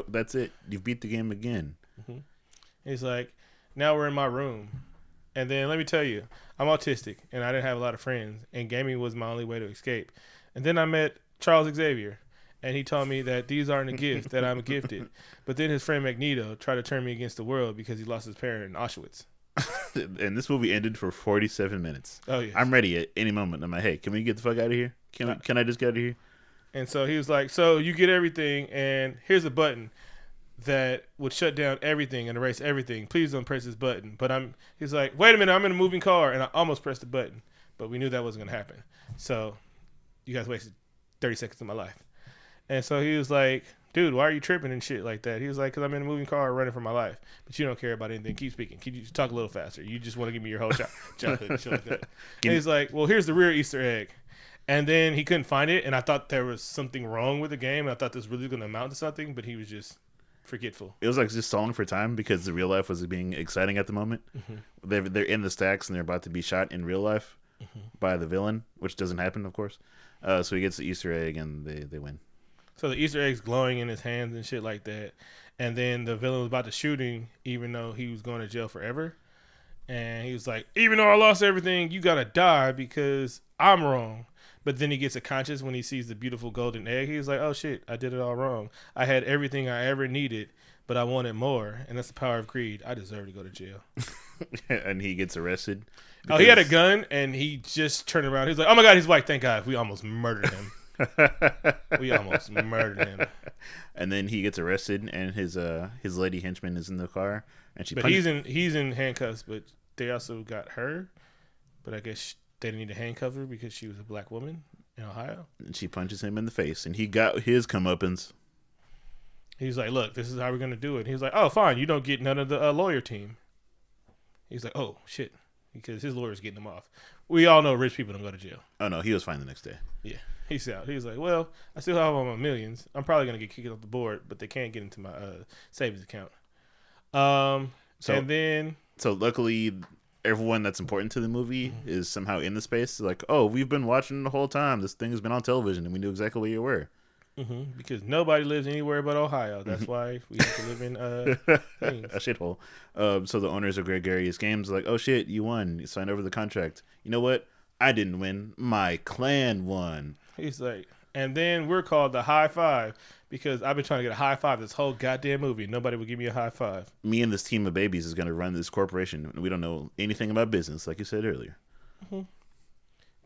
That's it. You've beat the game again. Mm-hmm. He's like, "Now we're in my room. And then let me tell you, I'm autistic, and I didn't have a lot of friends, and gaming was my only way to escape. And then I met Charles Xavier, and he told me that these aren't a gift, that I'm gifted. But then his friend Magneto tried to turn me against the world because he lost his parent in Auschwitz." And this movie ended for 47 minutes. Oh, yes. I'm ready at any moment. I'm like, "Hey, can we get the fuck out of here? Can I just get out of here?" And so he was like, "So you get everything, and here's a button that would shut down everything and erase everything. Please don't press this button." But he's like, "Wait a minute, I'm in a moving car," and I almost pressed the button, but we knew that wasn't gonna happen. So you guys wasted 30 seconds of my life. And so he was like, "Dude, why are you tripping and shit like that?" He was like, "Because I'm in a moving car running for my life, but you don't care about anything. Keep speaking. Can you talk a little faster? You just want to give me your whole childhood and shit like that." And he's like, "Well, here's the real Easter egg." And then he couldn't find it, and I thought there was something wrong with the game. I thought this was really going to amount to something, but he was just forgetful. It was like just stalling for time because the real life was being exciting at the moment. Mm-hmm. They're in the stacks and they're about to be shot in real life by the villain, which doesn't happen, of course. So he gets the Easter egg and they win. So the Easter egg's glowing in his hands and shit like that. And then the villain was about to shoot him, even though he was going to jail forever. And he was like, "Even though I lost everything, you got to die because I'm wrong." But then he gets a conscience when he sees the beautiful golden egg. He was like, "Oh shit, I did it all wrong. I had everything I ever needed, but I wanted more, and that's the power of greed. I deserve to go to jail. And he gets arrested. Oh, he had a gun, and he just turned around. He's like, "Oh my God, he's white! Thank God, we almost murdered him. We almost murdered him." And then he gets arrested, and his lady henchman is in the car, and she. But he's in handcuffs, but they also got her. But I guess they didn't need to handcuff her because she was a black woman in Ohio. And she punches him in the face, and he got his comeuppance. He's like, "Look, this is how we're gonna do it." He's like, "Oh, fine, you don't get none of the lawyer team." He's like, "Oh shit," because his lawyer's getting him off. We all know rich people don't go to jail. Oh no, he was fine the next day. Yeah, he's out. He's like, "Well, I still have all my millions. I'm probably gonna get kicked off the board, but they can't get into my savings account." And then luckily, everyone that's important to the movie is somehow in the space. Like, oh, we've been watching the whole time. This thing has been on television, and we knew exactly where you were. Because nobody lives anywhere but Ohio. That's why we have to live in a shithole. So the owners of Gregarious Games are like, oh shit, you won. You signed over the contract. You know what? I didn't win. My clan won. He's like, and then we're called the High Five because I've been trying to get a high five this whole goddamn movie. Nobody would give me a high five. Me and this team of babies is going to run this corporation. We don't know anything about business, like you said earlier.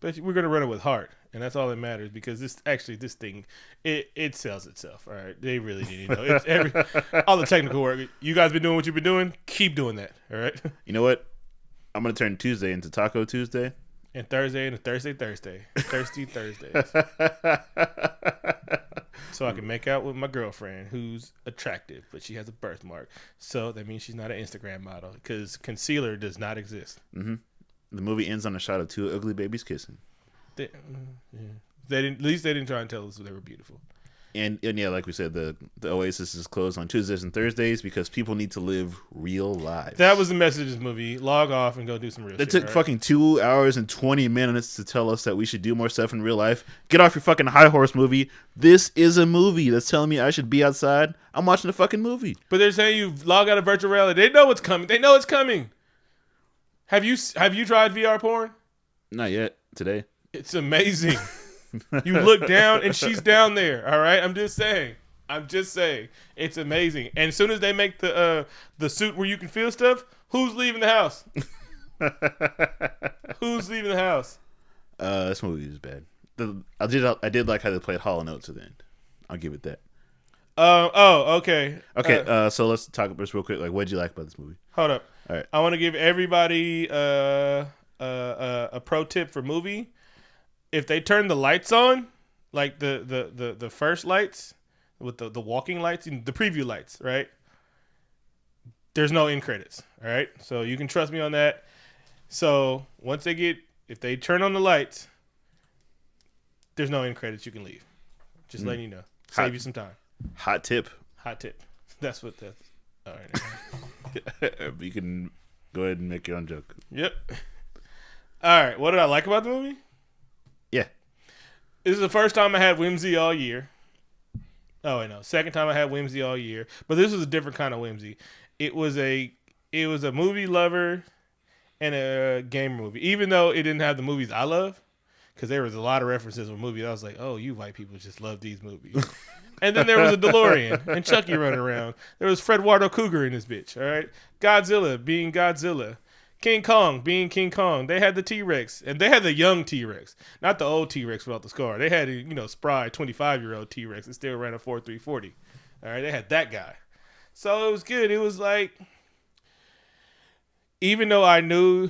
But we're going to run it with heart, and that's all that matters because this thing, it sells itself. All right, they really need to know. It's all the technical work. You guys been doing what you've been doing. Keep doing that. All right. You know what? I'm going to turn Tuesday into Taco Tuesday. And Thursday into Thirsty Thursdays. So I can make out with my girlfriend who's attractive, but she has a birthmark. So that means she's not an Instagram model because concealer does not exist. Mm-hmm. The movie ends on a shot of two ugly babies kissing. They didn't. At least they didn't try and tell us they were beautiful. And yeah, like we said, the Oasis is closed on Tuesdays and Thursdays because people need to live real lives. That was the message of this movie. Log off and go do some real shit. It took fucking 2 hours and 20 minutes to tell us that we should do more stuff in real life. Get off your fucking high horse movie. This is a movie that's telling me I should be outside. I'm watching a fucking movie. But they're saying you log out of virtual reality. They know what's coming. They know it's coming. Have you tried VR porn? Not yet. Today. It's amazing. You look down and she's down there. All right, I'm just saying. It's amazing. And as soon as they make the suit where you can feel stuff, who's leaving the house? Who's leaving the house? This movie is bad. I did like how they played Hall & Oates at the end. I'll give it that. Okay. Okay. So let's talk about this real quick. Like, what did you like about this movie? Hold up. All right. I want to give everybody a pro tip for movie. If they turn the lights on, like the first lights with the walking lights and the preview lights, right? There's no end credits, all right? So you can trust me on that. So if they turn on the lights, there's no end credits. You can leave. Just letting you know. Save you some time. Hot tip. That's what that's. All right. You can go ahead and make your own joke. Yep. All right. What did I like about the movie? Yeah. This is the first time I had whimsy all year. Oh, wait, no. Second time I had whimsy all year. But this was a different kind of whimsy. It was a movie lover and a game movie. Even though it didn't have the movies I love. Because there was a lot of references with movies. I was like, oh, you white people just love these movies. And then there was a DeLorean and Chucky running around. There was Fredwardo Cougar in this bitch, all right? Godzilla being Godzilla. King Kong being King Kong. They had the T-Rex, and they had the young T-Rex, not the old T-Rex without the scar. They had a, spry 25-year-old T-Rex that still ran a 4.340. All right, they had that guy. So it was good. It was like, even though I knew,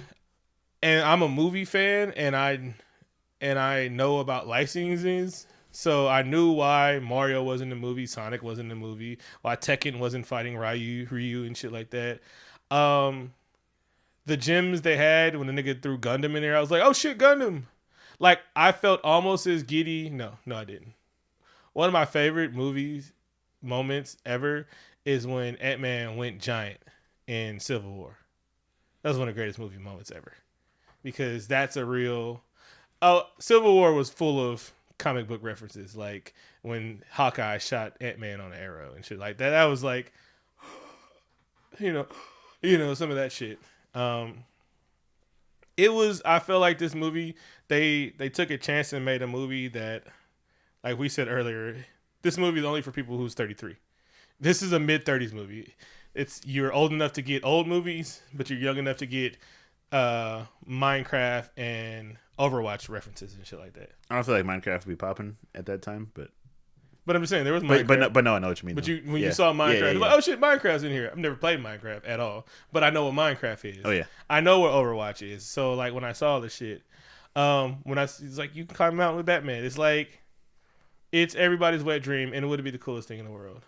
and I'm a movie fan, and I know about licensings, so I knew why Mario was in the movie, Sonic was in the movie, why Tekken wasn't fighting Ryu and shit like that. The gems they had when the nigga threw Gundam in there, I was like, oh shit, Gundam. Like, I felt almost as giddy. No, I didn't. One of my favorite moments ever is when Ant-Man went giant in Civil War. That was one of the greatest movie moments ever. Because that's a real... Oh, Civil War was full of comic book references. Like when Hawkeye shot Ant-Man on an arrow and shit like that. That was like, some of that shit. I felt like this movie, they took a chance and made a movie that, like we said earlier, this movie is only for people who's 33. This is a mid-30s movie. You're old enough to get old movies, but you're young enough to get Minecraft and Overwatch references and shit like that. I don't feel like Minecraft would be popping at that time, but I'm just saying there was Minecraft. but no, I know what you mean. But though. when you saw Minecraft, you're like, oh shit, Minecraft's in here. I've never played Minecraft at all, but I know what Minecraft is. Oh yeah, I know what Overwatch is. So like when I saw this shit, it's like you can climb a mountain with Batman. It's like it's everybody's wet dream, and it would be the coolest thing in the world.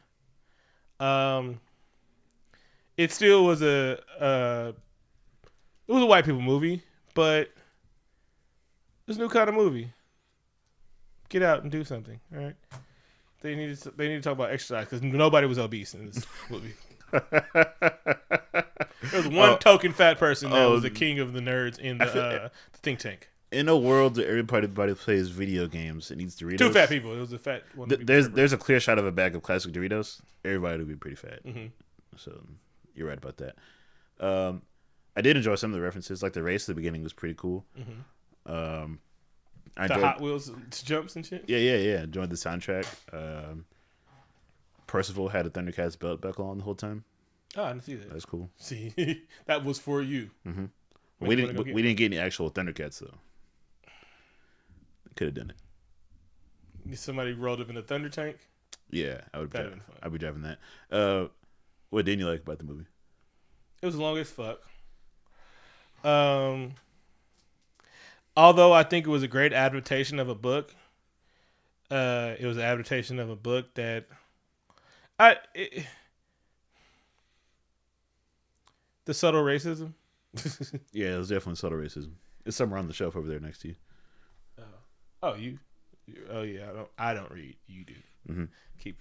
It still was a white people movie, but it's a new kind of movie. Get out and do something, all right? They need to talk about exercise because nobody was obese in this movie. There was one token fat person that was the king of the nerds in the think tank. In a world where everybody plays video games and eats Doritos, 2 fat people. It was a fat one. There's a clear shot of a bag of classic Doritos. Everybody would be pretty fat. Mm-hmm. So you're right about that. I did enjoy some of the references, like the race at the beginning was pretty cool. Mm-hmm. Hot Wheels jumps and shit. Yeah. Enjoyed the soundtrack. Percival had a Thundercats belt buckle on the whole time. Oh, I didn't see that. That's cool. See, that was for you. Mm-hmm. We didn't get any actual Thundercats though. Could have done it. Somebody rolled up in a Thunder Tank. Yeah, I would. That'd been fun. I'd be driving that. What didn't you like about the movie? It was long as fuck. Although I think it was a great adaptation of a book. It was an adaptation of a book that the subtle racism. Yeah, it was definitely subtle racism. It's somewhere on the shelf over there next to you. Oh, you? Oh, yeah. I don't read. You do. Mm-hmm.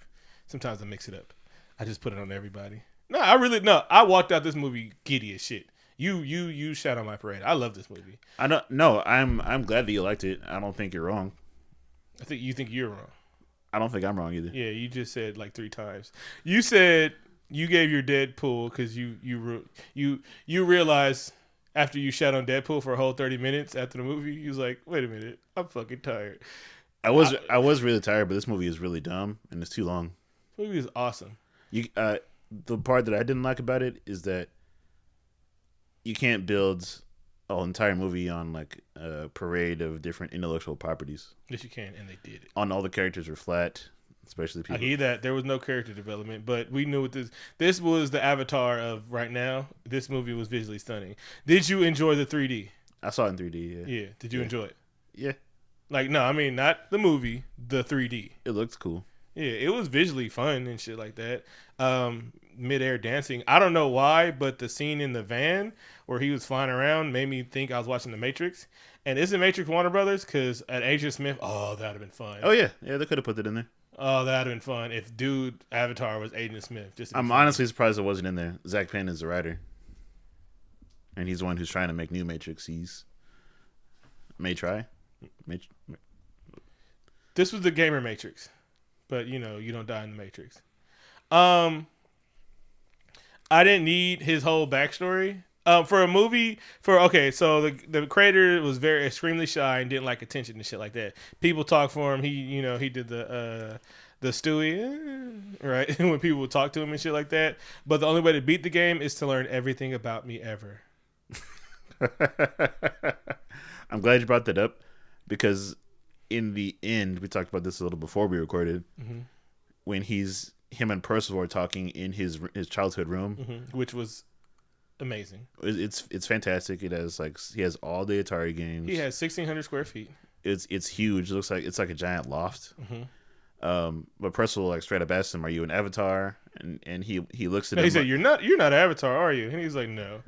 Sometimes I mix it up. I just put it on everybody. No, I walked out this movie giddy as shit. You shot on my parade. I love this movie. I don't. No, I'm glad that you liked it. I don't think you're wrong. I think you think you're wrong. I don't think I'm wrong either. Yeah, you just said like 3 times. You said you gave your Deadpool because you realized after you shot on Deadpool for a whole 30 minutes after the movie, you was like, wait a minute, I'm fucking tired. I was really tired, but this movie is really dumb and it's too long. This movie is awesome. The part that I didn't like about it is that you can't build an entire movie on like a parade of different intellectual properties. Yes, you can, and they did it. On all the characters were flat, especially people. I hear that there was no character development, but we knew what this was the avatar of right now. This movie was visually stunning. Did you enjoy the 3D? I saw it in 3D. Yeah. Yeah. Did you enjoy it? Yeah. Like no, I mean not the movie, the 3D. It looked cool. Yeah, it was visually fun and shit like that. Mid-air dancing. I don't know why, but the scene in the van where he was flying around made me think I was watching The Matrix. And isn't Matrix Warner Brothers? Because at Agent Smith, that would have been fun. Oh, yeah. Yeah, they could have put that in there. Oh, that would have been fun if dude Avatar was Agent Smith. I'm honestly surprised it wasn't in there. Zach Penn is the writer. And he's the one who's trying to make new Matrix. He's may try. This was the gamer Matrix. But, you don't die in the Matrix. I didn't need his whole backstory. For a movie, so the creator was very extremely shy and didn't like attention and shit like that. People talk for him. He did the Stewie, right? When people would talk to him and shit like that. But the only way to beat the game is to learn everything about me ever. I'm glad you brought that up because in the end, we talked about this a little before we recorded, when him and Percival are talking in his childhood room, which was amazing. It's fantastic. It has he has all the Atari games. He has 1,600 square feet. It's huge. It looks like it's like a giant loft. But Percival straight up asks him, "Are you an avatar?" And he looks at him. He said, "You're not an avatar, are you?" And he's like, "No."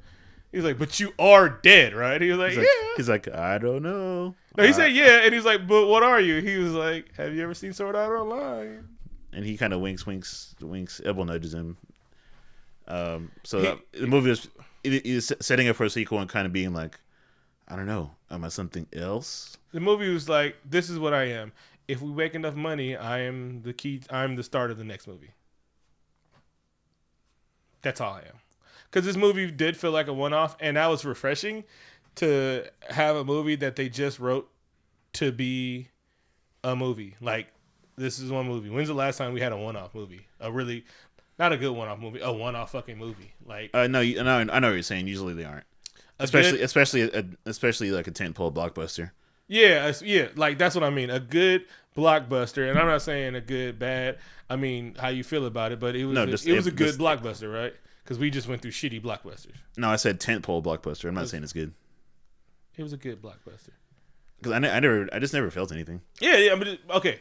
He's like, "But you are dead, right?" He was like, "Yeah." He's like, "I don't know." No, he said, "Yeah," and he's like, "But what are you?" He was like, "Have you ever seen Sword Art Online?" And he kind of winks, elbow nudges him. The movie is setting up for a sequel and kind of being like, I don't know, am I something else? The movie was like, this is what I am. If we make enough money, I am the key. I'm the start of the next movie. That's all I am. Because this movie did feel like a one-off, and that was refreshing to have a movie that they just wrote to be a movie. Like, this is one movie. When's the last time we had a one-off movie? A really Not a good one-off movie. A one-off fucking movie. Like no, I know what you're saying. Usually they aren't. Especially like a tentpole blockbuster. Yeah, like that's what I mean. A good blockbuster, and I'm not saying a good bad. I mean how you feel about it, but it was a good blockbuster, right? Because we just went through shitty blockbusters. No, I said tentpole blockbuster. I'm not saying it's good. It was a good blockbuster. Because I just never felt anything. Yeah. But okay,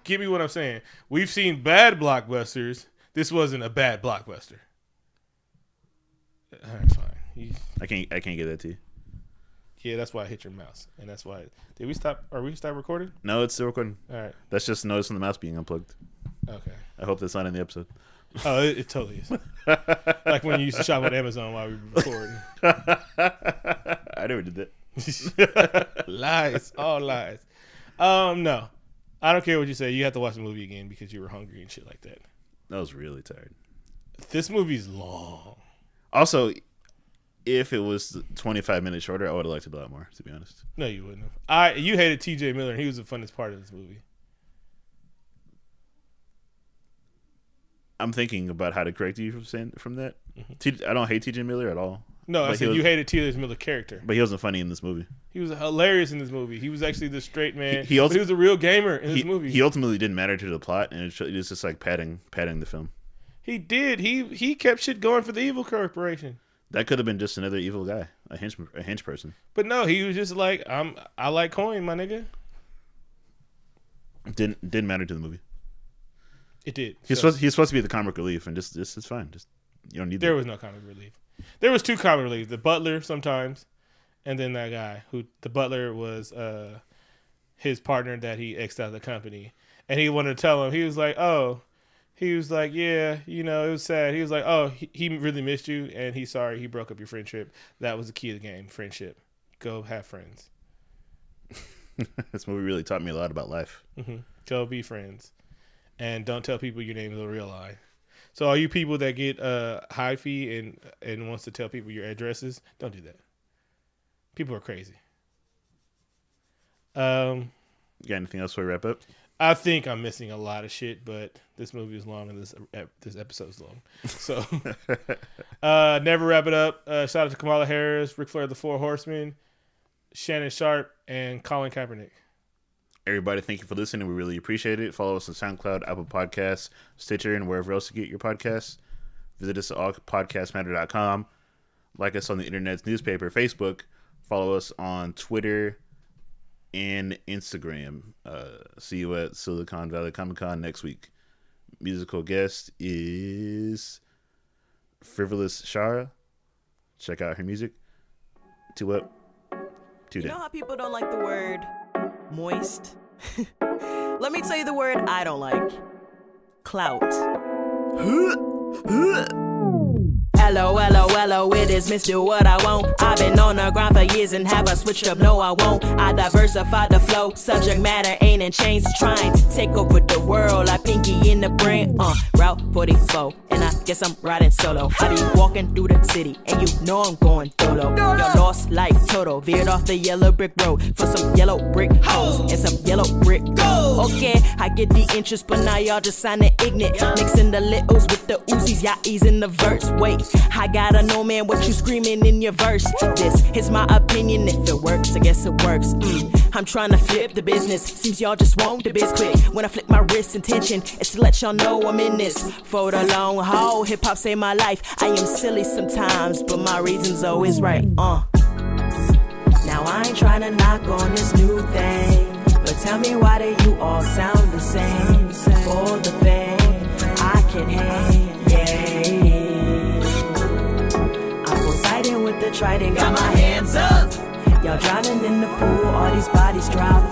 give me what I'm saying. We've seen bad blockbusters. This wasn't a bad blockbuster. All right, fine. I can't get that to you. Yeah, that's why I hit your mouse, and that's why. Did we stop? Are we stop recording? No, it's still recording. All right. That's just a notice on the mouse being unplugged. Okay. I hope that's not in the episode. Oh, it totally is. Like when you used to shop on Amazon while we were recording. I never did that. Lies, all lies. No, I don't care what you say. You have to watch the movie again because you were hungry and shit like that. I was really tired. This movie's long. Also, if it was 25 minutes shorter, I would have liked it a lot more, to be honest. No, you wouldn't have. You hated T.J. Miller, and he was the funnest part of this movie. I'm thinking about how to correct you from that. Mm-hmm. I don't hate T.J. Miller at all. No, I said you hated T.J. Miller's character. But he wasn't funny in this movie. He was hilarious in this movie. He was actually the straight man. He was a real gamer in this movie. He ultimately didn't matter to the plot, and it was just like padding the film. He did. He kept shit going for the evil corporation. That could have been just another evil guy, a hench person. But no, he was just like, I like coin, my nigga. Didn't matter to the movie. It did. He's supposed to be the comic relief, and just it's fine. Just you don't need. There was no comic relief. There was two comic relief. The butler sometimes, and then that guy who the butler was his partner that he X'd out of the company, and he wanted to tell him. He was like, yeah, it was sad. He was like, oh, he really missed you, and he's sorry he broke up your friendship. That was the key of the game, friendship. Go have friends. This movie really taught me a lot about life. Mm-hmm. Go be friends. And don't tell people your name is a real lie. So all you people that get high fee and wants to tell people your addresses, don't do that. People are crazy. You got anything else before we wrap up? I think I'm missing a lot of shit, but this movie is long and this episode's long. So never wrap it up. Shout out to Kamala Harris, Ric Flair, the Four Horsemen, Shannon Sharp, and Colin Kaepernick. Everybody, thank you for listening. We really appreciate it. Follow us on SoundCloud, Apple Podcasts, Stitcher, and wherever else you get your podcasts. Visit us at allpodcastmatter.com. Like us on the internet's newspaper, Facebook. Follow us on Twitter and Instagram. See you at Silicon Valley Comic Con next week. Musical guest is Frivolous Shara. Check out her music. 2 up, 2 down. You know how people don't like the word moist? Let me tell you the word I don't like. Clout. Hello, it is Mr. What I Want. I've been on the grind for years and have I switched up? No, I won't. I diversify the flow. Subject matter ain't in chains. Trying to take over the world like Pinky in the brain. Route 44, and I guess I'm riding solo. I be walking through the city, and you know I'm going solo. You're lost like Toto, veered off the yellow brick road for some yellow brick hoes and some yellow brick gold. Okay, I get the interest, but now y'all just sounding ignorant. Mixing the littles with the Uzis, y'all easing the verse. Wait, I gotta know, man, what you screaming in your verse. This is my opinion. If it works, I guess it works. I'm trying to flip the business. Seems y'all just want the biz quick. When I flip my wrist, intention is to let y'all know I'm in this for the long haul. Hip hop saved my life. I am silly sometimes, but my reason's always right. Now I ain't trying to knock on this new thing, but tell me why do you all sound the same? For the fame, I can hang. With the trident, got my hands up. Y'all drowning in the pool, all these bodies drop